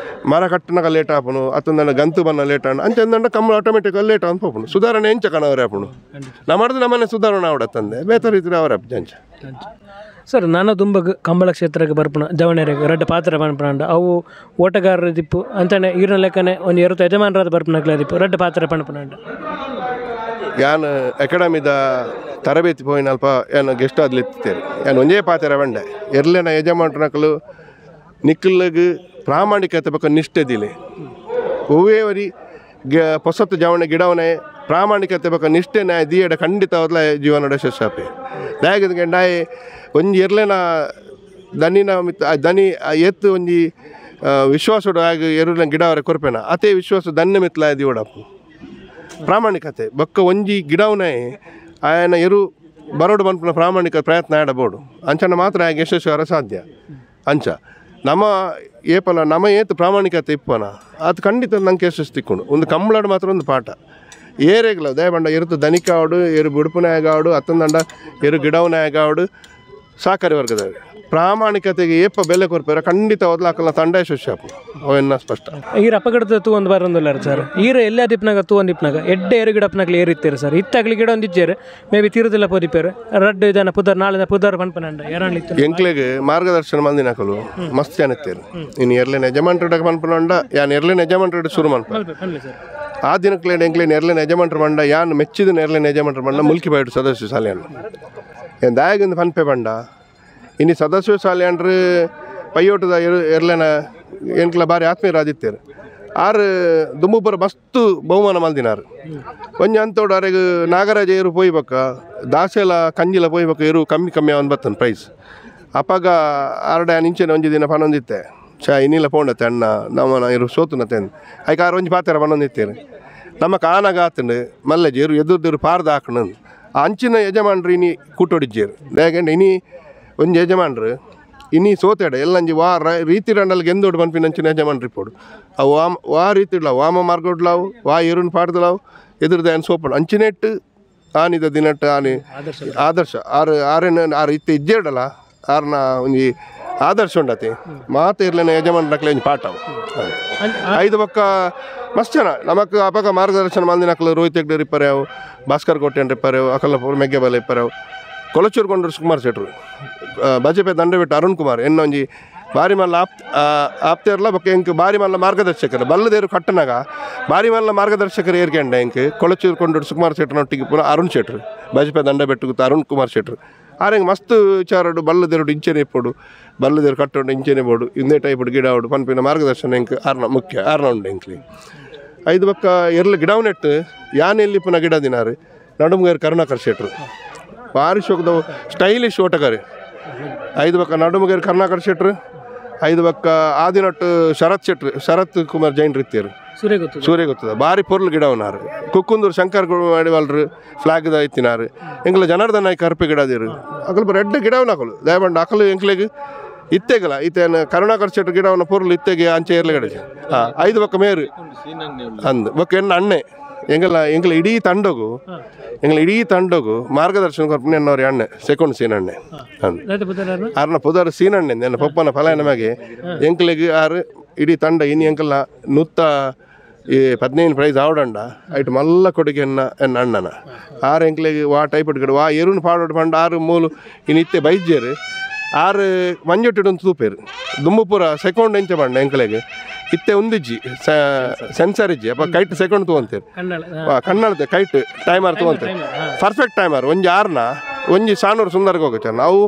ಮರ ಕಟ್ಟನಕ ಲೇಟ್ ಆಪುನು ಅತ್ತಂದ ಗಂತು ಬನ್ನ ಲೇಟ್ ಆಣ ಅಂಚಂದಂಡ ಕಂಬಳ ಆಟೋಮೆಟಿಕ್ ಲೇಟ್ ಅಂತ ಹೋಪುಣು ಸುಧಾರಣೆ ಎಂಚ ಕಣವರೇ ಆಪುಣು ನಮ್ಮದು ನಮ್ಮನೆ ಸುಧಾರಣೆ ಅವಡತ್ತಂದೆ ಬೇತರ ರೀತಿ ಅವರ ಜಂಚ
ಸರ್ ನಾನು ತುಂಬ ಕಂಬಳ ಕ್ಷೇತ್ರಕ್ಕೆ ಬರ್ಪಣ ಜವಣರಿಗೆ ರೆಡ್ಡ ಪಾತ್ರ ಪಣಪಣ ಅವು ಓಟಗಾರರ ದಿಪ್ಪು ಅಂತಾನೆ ಈರಿನ ಲೆಕ್ಕನೆ ಒಂದು 20 ಯಜಮಾನರಾದ ಬರ್ಪಣಕ್ಲೆ ದಿಪ್ಪು ರೆಡ್ಡ ಪಾತ್ರ ಪಣಪಣ
ಯಾನು ಅಕಾಡೆಮಿದ ತರಬೇತಿ ಪೋಯಿನ ಅಲ್ಪ ಏನು ಗೆಸ್ಟ್ ಆದ್ಲಿತ್ತೇನೆ ಏನು ಒಂದೇ ಪಾತ್ರ ಬಂಡೆ ಎರ್ಲೇನ ಯಜಮಾನ್ರನಕಲು ನಿಕ್ಕಲ್ಗೆ ಪ್ರಾಮಾಣಿಕತೆ ಬಗ್ಗೆ ನಿಷ್ಠೆದಿಲೆ ಒವ್ವೇ ವರಿ ಹೊಸತ್ತು ಜವಣೆ ಗಿಡವನೇ ಪ್ರಾಮಾಣಿಕತೆ ಬಗ್ಗೆ ನಿಷ್ಠೆನ ದಿಯಡ ಖಂಡಿತವಾದ ಜೀವನದ ಯಶಸ್ಸಾಪೆ ದಾಯಗದ ನಾಯಿ ಒಂಜಿ ಎರ್ಲೇನ ದನಿನ ದನಿ ಎತ್ತು ಒಂಜಿ ವಿಶ್ವಾಸಡು ಆಗಿ ಎರುನ ಗಿಡವರೆ ಕೊರ್ಪೆನ ಅದೇ ವಿಶ್ವಾಸ ದನ್ಯ ಮಿತ್ಲ ದಿವಡಪ್ಪು ಪ್ರಾಮಾಣಿಕತೆ ಬೊಕ್ಕ ಒಂಜಿ ಗಿಡವನೇ ಆಯನ ಎರು ಬರೋಡು ಬಂಪನ ಪ್ರಾಮಾಣಿಕ ಪ್ರಯತ್ನ ಆಡಬಹುದು ಅಂಚನ ಮಾತ್ರ ಆಗ ಯಶಸ್ವರ ಸಾಧ್ಯ ಅಂಚ ನಮ್ಮ ಏಪಲ ನಮ್ಮ ಏತು ಪ್ರಾಮಾಣಿಕತೆ ಇಪ್ಪನ ಅದು ಖಂಡಿತ ನಂಗೆ ಯಶಸ್ಸು ತಿಕ್ಕೊಂಡು ಒಂದು ಕಂಬಳಾಡು ಮಾತ್ರ ಒಂದು ಪಾಠ ಏರೆಗ್ಲ ದಯಬಂಡ ಎರುತು ದನಿಕ ಆಡು ಎರು ಬಿಡುಪುನೇ ಆಗಾಡು ಅತ್ತಂದಂಡ ಎರು ಗಿಡವನೇ ಆಗಾಡು ಸಾಕಾರಿ ವರ್ಗದವ್ರು ಪ್ರಾಮಾಣಿಕತೆಗೆ ಏಪ ಬೆಲೆ ಕೊರ್ಪೇರ ಖಂಡಿತ ಓದ್ಲಾಕಲ್ಲ ತಂಡ ಯಶಸ್ಸು ಅವೆನ್ನ ಸ್ಪಷ್ಟ
ಈರ ಅಪಘಾತ ತೂ ಒಂದು ಬರೋದಿಲ್ಲ ಸರ್ ಈರ ಎಲ್ಲ ದಿಪ್ನಾಗ ತೂ ಒಂದು ದಿಪ್ನಾಗ ಎಡ್ಡೆ ಏರು ಗಿಡಪ್ನಾಗ್ಲಿ ಏರಿತ್ತೀರಿ ಸರ್ ಇತ್ತಾಗ್ಲಿ ಗಿಡ ಒಂದು ಇಜ್ಜೇರು ಮೇ ಬಿ ತೀರದಿಲ್ಲ ಪೋದಿಪ್ಪೇರು ರಡ್ಡು ಜನ ಪುದರ್ ನಾಳೆ ಪುದರ್ ಪನ್ಪನಂಡ ಯಾರಣ್ಣಿತ್ತು
ಎಂಕ್ಲೆಗೆ ಮಾರ್ಗದರ್ಶನ ಮಂದಿನಾಕಲು ಮಸ್ತ್ ಜನ ಇತ್ತೇರು ಇನ್ನು ಎರ್ಲೇನ ಯಜಮಾನ್ರಡ ಪನ್ಪನಂಡ ಯಾನ್ ಎರ್ಲೇನ ಯಜಮಾನ್ರಡ ಶುರು ಮನ್ಪ ಆ ದಿನಕ್ಲೆ ಎಂಕ್ಲೇನು ಎರ್ಲೇನ ಯಜಮಾನ್ರ ಮಂಡ ಯಾನ್ ಮೆಚ್ಚಿದ ಎರ್ಲೇನ ಯಜಮಾನ್ರ ಮಂಡ ಮುಲ್ಕಿ ಬೈಡು ಸದಸ್ಯ ಶಾಲೆಯನ್ನು ಏನು ದಾಯಗಿಂದ ಪನ್ಪೆ ಬಂಡ ಇನ್ನು ಸದಸ್ಯ ಶಾಲೆ ಅಂಡ್ರೆ ಪೈಯೋಟದ ಎರ್ಲೇನ ಎಂಕ್ಲ ಬಾರಿ ಆತ್ಮೀಯರಾದಿತ್ತೇರು ಆರು ದುಂಬುಪುರ ಮಸ್ತು ಬಹುಮಾನ ಮಲ್ದಿನಾರು ಒಂಜಿ ಅಂತೋಡು ಅರೆಗೆ ನಾಗರಾಜ ಏರು ಪೋಯ್ಬೇಕ ದಾಸೆಲ ಕಂಜಿಲ ಪೋಯ್ಬೇಕ ಏರು ಕಮ್ಮಿ ಅವನು ಬತ್ತನು ಪ್ರೈಸ್ ಅಪ್ಪಾಗ ಆರಡೆ ನಿಂಚೆನ ಒಂಜಿ ದಿನ ಪನೊಂದಿತ್ತೆ ಇನ್ನಿಲ್ಲ ಪೋಂಡತ್ತೆ ಅಣ್ಣ ನಮ್ಮನ ಇರು ಸೋತುನತ್ತೆ ಆಯ್ಕೆ ಆರು ಒಂಜಿ ಪಾತ್ರ ಪನೊಂದಿತ್ತೇರು ನಮ್ಮ ಕಾನಾಗ ಆತಂಡು ಮಲ್ಲೆಜ್ ಏರು ಎದುರ್ದಿರು ಪಾರ್ದ ಹಾಕಣ ಅಂಚಿನ ಯಜಮಾನ್ರು ಇನಿ ಕೂಟೊಡಿಜ್ಜೇರು ಯಾಕೆಂದ್ರೆ ಇನಿ ಒಂಜಿ ಯಜಮಾನ್ರು ಇನ್ನಿ ಸೋತೆಡ ಎಲ್ಲಂಜಿ ರೀತಿ ರಂಡಲ್ ಗೆಂದೋಡು ಪನ್ಪಿನ ಅಂಚಿನ ಯಜಮಾನ್ರು ಇಪ್ಪೋಡು ಅವು ವಾ ರೀತಿ ಇಡ್ಲಾವು ವಾಮ ಮಾರ್ಗೊಡ್ಲಾವು ವಾ ಏರುನ್ ಪಾಡ್ದಲಾವು ಎದುರ್ದ ಏನು ಸೋಪಡು ಅಂಚಿನೆಟ್ಟು ಆನಿದ ದಿನಟ್ಟು ಆನೆ ಆದರ್ಶ ಆರು ಇತ್ತೆ ಇಜ್ಜೇಡಲ್ಲ ಆರ್ನ ಒಂಜಿ ಆದರ್ಶ ಉಂಡತಿ ಮಾತು ಇರ್ಲೇನ ಯಜಮಾನ್ರಕ್ಲೆ ಒಂಜಿ ಪಾಠವು ಐದು ಪಕ್ಕ ಮಸ್ತ್ ಜನ ನಮಕ್ ಅಪಕ ಮಾರ್ಗದರ್ಶನ ಮಂದಿನಕ್ಲು ರೋಹಿತ್ ಹೆಗ್ಡೆ ಇಪ್ಪರೇವು ಭಾಸ್ಕರ್ ಕೋಟೆನ್ ಇಪ್ಪರೇವು ಅಕಲ್ಪುರ ಮೆಗ್ಗೆಬಲ ಇಪ್ಪರೇವು ಕೊಳಚೂರು ಕೊಂಡರು ಸುಕುಮಾರ್ ಶೆಟ್ರು ಬಜೆಪೆ ದಂಡಬಿಟ್ಟು ಅರುಣ್ ಕುಮಾರ್ ಎನ್ನೊಂಜಿ ಬಾರಿ ಮಲ್ಲ ಆಪ್ತೇರ್ಲ ಬೊಕ್ಕ ಎಂಕ್ ಬಾರಿ ಮಲ್ಲ ಮಾರ್ಗದರ್ಶಕರು ಬಲ್ಲದೇರು ಕಟ್ಟನಾಗ ಬಾರಿ ಮಲ್ಲ ಮಾರ್ಗದರ್ಶಕರು ಏರ್ಕೆಂಡ ಎಂಕ್ ಕೊಳಚೂರು ಕೊಂಡರು ಸುಕುಮಾರ್ ಶೆಟ್ರನೊಟ್ಟಿಗೆ ಪುನಃ ಅರುಣ್ ಶೆಟ್ರು ಬಜೆಪೆ ದಂಡಬೆಟ್ಟು ಅರುಣ್ ಕುಮಾರ್ ಶೆಟ್ರು ಆರೆಂಗೆ ಮಸ್ತ್ ವಿಚಾರಡು ಬಲ್ಲದೇರು ಇಂಚೆನೆ ಇಪ್ಪಡು ಬಲ್ಲದೇರು ಕಟ್ಟೋಡು ಇಂಚೆನೆ ಬೋಡು ಇಂದೇ ಟೈಪ್ ಗಿಡ ಆಡು ಪನ್ಪಿನ ಮಾರ್ಗದರ್ಶನ ಎಂಕ್ ಆರ್ನ ಮುಖ್ಯ ಆರ್ನ ಉಂಡು ಎಂಕ್ಲಿ ಐದು ಪಕ್ಕ ಎರ್ಲು ಗಿಡವು ನೆಟ್ಟು ಯಾನೆಲ್ಲಿ ಪುನಃ ಗಿಡ ದಿನಾರು ನಡುಮುಗೇರು ಕರುಣಾಕರ್ ಶೆಟ್ರು ಭಾರಿ ಶೋಕದ ಸ್ಟೈಲಿಶ್ ಓಟಗಾರಿ ಐದು ಪಕ್ಕ ನಡುಮುಗೇರು ಕರುಣಾಕರ್ ಶೆಟ್ರು ಐದು ಪಕ್ಕ ಆದಿನಟ್ಟು ಶರತ್ ಕುಮಾರ್ ಜೈನ್ ರೀತಿಯರು ಸೂರ್ಯ ಗೊತ್ತದ ಭಾರಿ ಪೊರ್ಲು ಗಿಡವನಾರು ಕುಕ್ಕುಂದೂರು ಶಂಕರ್ ಮಾಡಿವಲ್ರು ಫ್ಲಾಗ್ದ ಇತ್ತಿನಾರು ಎಂಗ್ಲ ಜನಾರ್ದನ ನಾಯ್ಕ ಅರ್ಪೆ ಗಿಡದಿರು ಅಕಲ್ಪ ರೆಡ್ ಗಿಡವನ್ನ ಹಾಕಲು ದಯಬಂಡ ಹಾಕಲು ಎಂಕ್ಲೆಗೆ ಇತ್ತೆಗಲ ಈತೇನು ಕರುಣಾಕರ್ ಶೆಟ್ರು ಗಿಡವನ್ನ ಪೊರ್ಲು ಇತ್ತೆಗೆ ಅಂಚೆ ಏರ್ಲೆ ಗಿಡ ಐದು ಪಕ್ಕ ಮೇರು ಅಂದು ಬೊಕ್ಕ ಎನ್ನ ಅಣ್ಣೆ ಎಂಗ್ಲ ಇಡೀ ತಂಡಗು ಮಾರ್ಗದರ್ಶನ ಕೊರ್ಪನೆ ಎನ್ನೋರು ಅಣ್ಣೆ ಸೆಕೆಂಡ್ ಸೀನಣ್ಣೆ ಅಂದು ಆರ್ನ ಪುದರ್ ಸೀನಣ್ಣೆ ನನ್ನ ಪಪ್ಪನ ಫಲಾಯನ ಮಗೆ ಎಂಕ್ಲೆಗೆ ಆರು ಇಡೀ ತಂಡ ಇನ್ನು ಎಂಕಲ್ಲ ನುತ್ತ ಈ 15 ಪ್ರೈಸ್ ಆವಡಂಡ ಐಟು ಮಲ್ಲ ಕೊಡುಗೆ ಎನ್ನ ಅಣ್ಣನ ಆರು ಎಂಕ್ಲೆಗೆ ವಾ ಟೈಪ್ ಗಿಡ ವಾ ಎರುನ್ ಪಾಡೋಡು ಪಂಡ ಆರು ಮೂಲು ಇನ್ನು ಇತ್ತೆ ಬೈಜ್ಜೇರು ಆರು ಮಂಜೊಟ್ಟಿಡೊಂದು ತೂಪೇರು ದುಂಬುಪುರ ಸೆಕೆಂಡ್ ಎಂಚ ಬಂಡ ಎಂಕ್ಲೆಗೆ ಇತ್ತೆ ಒಂದಿಜ್ಜಿ ಸೆನ್ಸರ್ ಇಜ್ಜಿ ಅಪ್ಪ ಕೈಟ್ ಸೆಕೆಂಡ್ ತೊಗೊಂತೀರಿ ಕನ್ನಡದ ಕೈಟ್ ಟೈಮರ್ ತೊಗೊಂತೀರಿ ಪರ್ಫೆಕ್ಟ್ ಟೈಮರ್ ಒಂಜಿ ಆರ್ನ ಒಂಜಿ ಸಾಣೂರು ಸುಂದರ ಕೋಗಚಾರ ನಾವು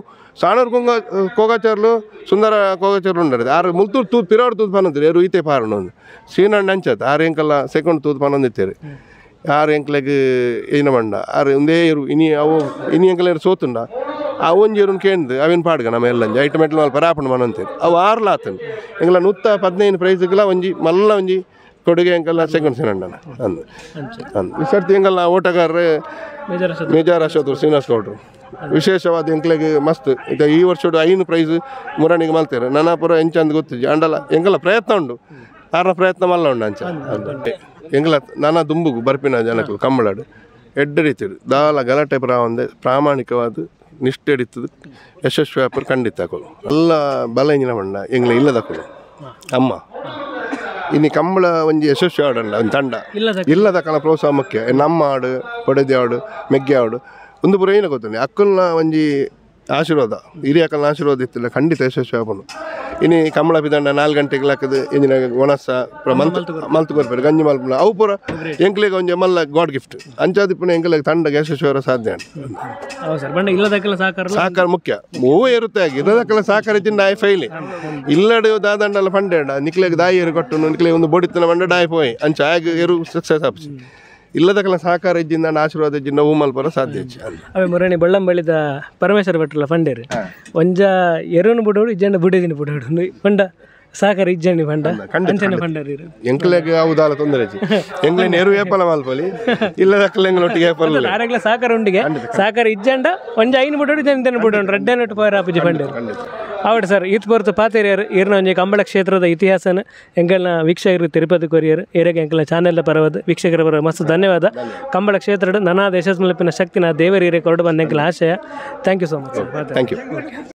ಸಾಣೂರು ಕೋಗಾಚಾರ್ಲು ಸುಂದರ ಕೋಗಾಚಾರ್ಲು ಉಂಡದು ಆರು ಮುಲ್ತೂರು ತೂತ್ ಪಿರಾಡು ತೂತ್ ಪನ್ನೊಂದಿರಿ ಎರು ಈತೆ ಪಾರಣ ಒಂದು ಸೀನಣ್ಣ ಅಂಚತ್ ಆರು ಎಂಕಲ್ಲ ಸೆಕೆಂಡ್ ತೂತ್ ಪನ್ನೊಂದಿತ್ತೇರಿ ಆರು ಎಂಕ್ಲೆಗ್ ಏನ ಮಂಡ ಆರು ಒಂದೇ ಇರು ಇನಿ ಎಂಕಲ ಸೋತುಂಡ ಆ ಒಂಜಿ ಇರುನ್ ಕೇಂದ್ರ ಅವೇನು ಪಾಡ್ಗ ನಮ್ಮ ಎಲ್ಲಂಜಿ ಐಟಮೆಟ್ಲು ಮಲ್ಪ ರಾಪಣ ಮನಂತೇರಿ ಅವು ಆರ್ಲ ಆತನು ಎಂಗ್ಲ 115 ಪ್ರೈಸ್ಗೆಲ್ಲ ಒಂಜಿ ಮಲ್ಲ ಒಂಜಿ ಕೊಡುಗೆ ಎಂಕಲ್ಲ ಸೆಕೆಂಡ್ ಸಿನಂಡನ ಅಂದು ಅಂದು ಈ ಸರ್ತಿ ಎಂಕಲ್ಲ ಓಟಗಾರರು ಮೇಜರ್ ಅಶೋಕ್ ಶ್ರೀನಿವಾಸ್ ಗೌಡ್ರು ವಿಶೇಷವಾದ ಎಂಕ್ಲೆಗೆ ಮಸ್ತ್ ಇದು ಈ ವರ್ಷದ ಐನು ಪ್ರೈಸ್ ಮುರಣಿಗೆ ಮಲ್ತಾರೆ ನನ್ನ ಪುರ ಎಂಚಂದು ಗೊತ್ತಿದ್ದೆ ಅಂಡಲ್ಲ ಎಂಕಲ್ಲ ಪ್ರಯತ್ನ ಉಂಡು ಆರ ಪ್ರಯತ್ನ ಮಲ್ಲ ಉಂಡು ಅಂಚ ಎಂಕಲ ನಾನಾ ದುಂಬುಗು ಬರ್ಪಿನ ಜನಕ್ಕಳು ಕಂಬಳಾಡು ಎಡ್ಡರಿತಿಡು ದಾಲ ಗಲಾಟೆ ಒಂದೇ ಪ್ರಾಮಾಣಿಕವಾದ ನಿಷ್ಠೆ ಹಿಡಿತದು ಯಶಸ್ವಿ ವ್ಯಾಪಾರ ಖಂಡಿತ ಹಾಕೋದು ಎಲ್ಲ ಬಲ ಇಂಜಿನ ಬಂಡ ಎಂಗ್ಲ ಇಲ್ಲದಕ್ಕಳು ಅಮ್ಮ ಇನ್ನು ಕಂಬಳ ಒಂಜಿ ಯಶಸ್ವಿ ಆಡಲ್ಲ ಒಂದು ತಂಡ ಇಲ್ಲದ ಕಲ ಪ್ರೋತ್ಸಾಹ ಮುಖ್ಯ ನಮ್ಮ ಹಾಡು ಪೊಡೆದೆ ಹಾಡು ಮೆಗ್ಗೆ ಹಾಡು ಒಂದು ಪುರ ಏನು ಗೊತ್ತಾನೆ ಅಕ್ಕಲ್ನ ಒಂಜಿ ಆಶೀರ್ವಾದ ಹಿರಿಯ ಅಕ್ಕಲ್ನ ಆಶೀರ್ವಾದ ಇತ್ತಿಲ್ಲ ಖಂಡಿತ ಯಶಸ್ವಿ ಆಗ್ಬೋದು ಇನ್ನು ಕಂಬಳ ಬಿದಂಡ 4 ಗಂಟೆಗೆ ಹಾಕದು ಎಂಜಿನ ಒಣಸ ಮಲ್ತು ಬರ್ಬೇಕು ಗಂಜಿ ಮಲ್ಪನ ಅವು ಪೂರ ಎಂಕ್ಲಿಗೆ ಒಂಜಿ ಮಲ್ಲ ಗಾಡ್ ಗಿಫ್ಟ್ ಅಂಚಾದಿಪ್ಪನ ಎಂಕ್ಲಿಗೆ ತಂಡ ಯಶಸ್ವಿ ಅವರ ಸಾಧ್ಯ ಸಹಕಾರ ಮುಖ್ಯ ಮೂವ ಇರುತ್ತೆ ಆಗಿ ಇರೋದಕ್ಕೆಲ್ಲ ಸಹಕಾರ ಇದ್ದಿಂದ ಆಯ್ ಫೈಲಿ ಇಲ್ಲಡೆ ದಾದಂಡಲ್ಲ ಫಂಡೇಡ ನಿಕ್ಲೆಗೆ ದಾಯಿ ಏರು ಕೊಟ್ಟು ನಿಕ್ಲೆ ಒಂದು ಬೋಡಿತನ ಬಂಡ ಡಾಯ್ ಪೋಯ್ ಅಂಚ ಆಗ ಏರು ಸಕ್ಸಸ್ ಆಪ್ಸಿ ಇಲ್ಲದಕ್ಕೆಲ್ಲ ಸಹಕಾರ ಇದ್ದಿಂದ ಆಶೀರ್ವಾದ ಇದ್ದಿಂದ ಹೂ ಮಲ್ಪರ ಸಾಧ್ಯ
ಅವೇ ಮುರಣಿ ಬಳ್ಳಂ ಬೆಳೆದ ಪರಮೇಶ್ವರ ಭಟ್ರಲ್ಲ ಫಂಡೇರು ಒಂಜ ಎರುನು ಬಿಡೋಡು ಇಜ್ಜಂಡ ಬುಡದಿನ ಬಿಡೋಡು ಫಂಡ ಸಹಕಾರ ಇಜ್ಜಂಡಿ ಫಂಡ ಅಂಚನೆ ಫಂಡರು
ಎಂಕ್ಲೆಗೆ ಯಾವುದಾಲ ತೊಂದರೆ ಎಂಗ್ಲೇನ್ ಎರು ಏಪಲ ಮಲ್ಪಲಿ ಇಲ್ಲದಕ್ಕೆಲ್ಲ ಎಂಗ್ಲೊಟ್ಟಿಗೆ ಏಪಲ
ಆರೆಗ್ಲ ಸಹಕಾರ ಉಂಡಿಗೆ ಸಹಕಾರ ಇಜ್ಜಂಡ ಒಂಜ ಐನು ಬಿಡೋಡು ಜನ ಬಿಡೋಣ ರೆಡ್ಡೆ ನಟ್ಟು ಪೋಯರ್ ಆಪುಜಿ ಫಂಡೇರು ಅವಡು ಸರ್ ಈತ್ ಬರ್ತು ಪಾತೇರಿಯರು ಈರ್ನ ಒಂಜಿ ಕಂಬಳ ಕ್ಷೇತ್ರದ ಇತಿಹಾಸನ ಎಂಕಲ್ನ ವೀಕ್ಷಕರು ತಿರುಪತಿ ಕೊರಿಯರು ಏರಿಗೆ ಎಂಕಲ್ನ ಚಾನೆಲ್ ಪರವಾದ ವೀಕ್ಷಕರ ಪರ ಮಸ್ತ್ ಧನ್ಯವಾದ ಕಂಬಳ ಕ್ಷೇತ್ರದ ನನಾದ ಯಶಸ್ಸು ಮಲ್ಪಿನ ಶಕ್ತಿನ ದೇವರ ಕೊರಡು ಬಂದ ಎಂಕಲ ಆಶಯ thank you so much
thank you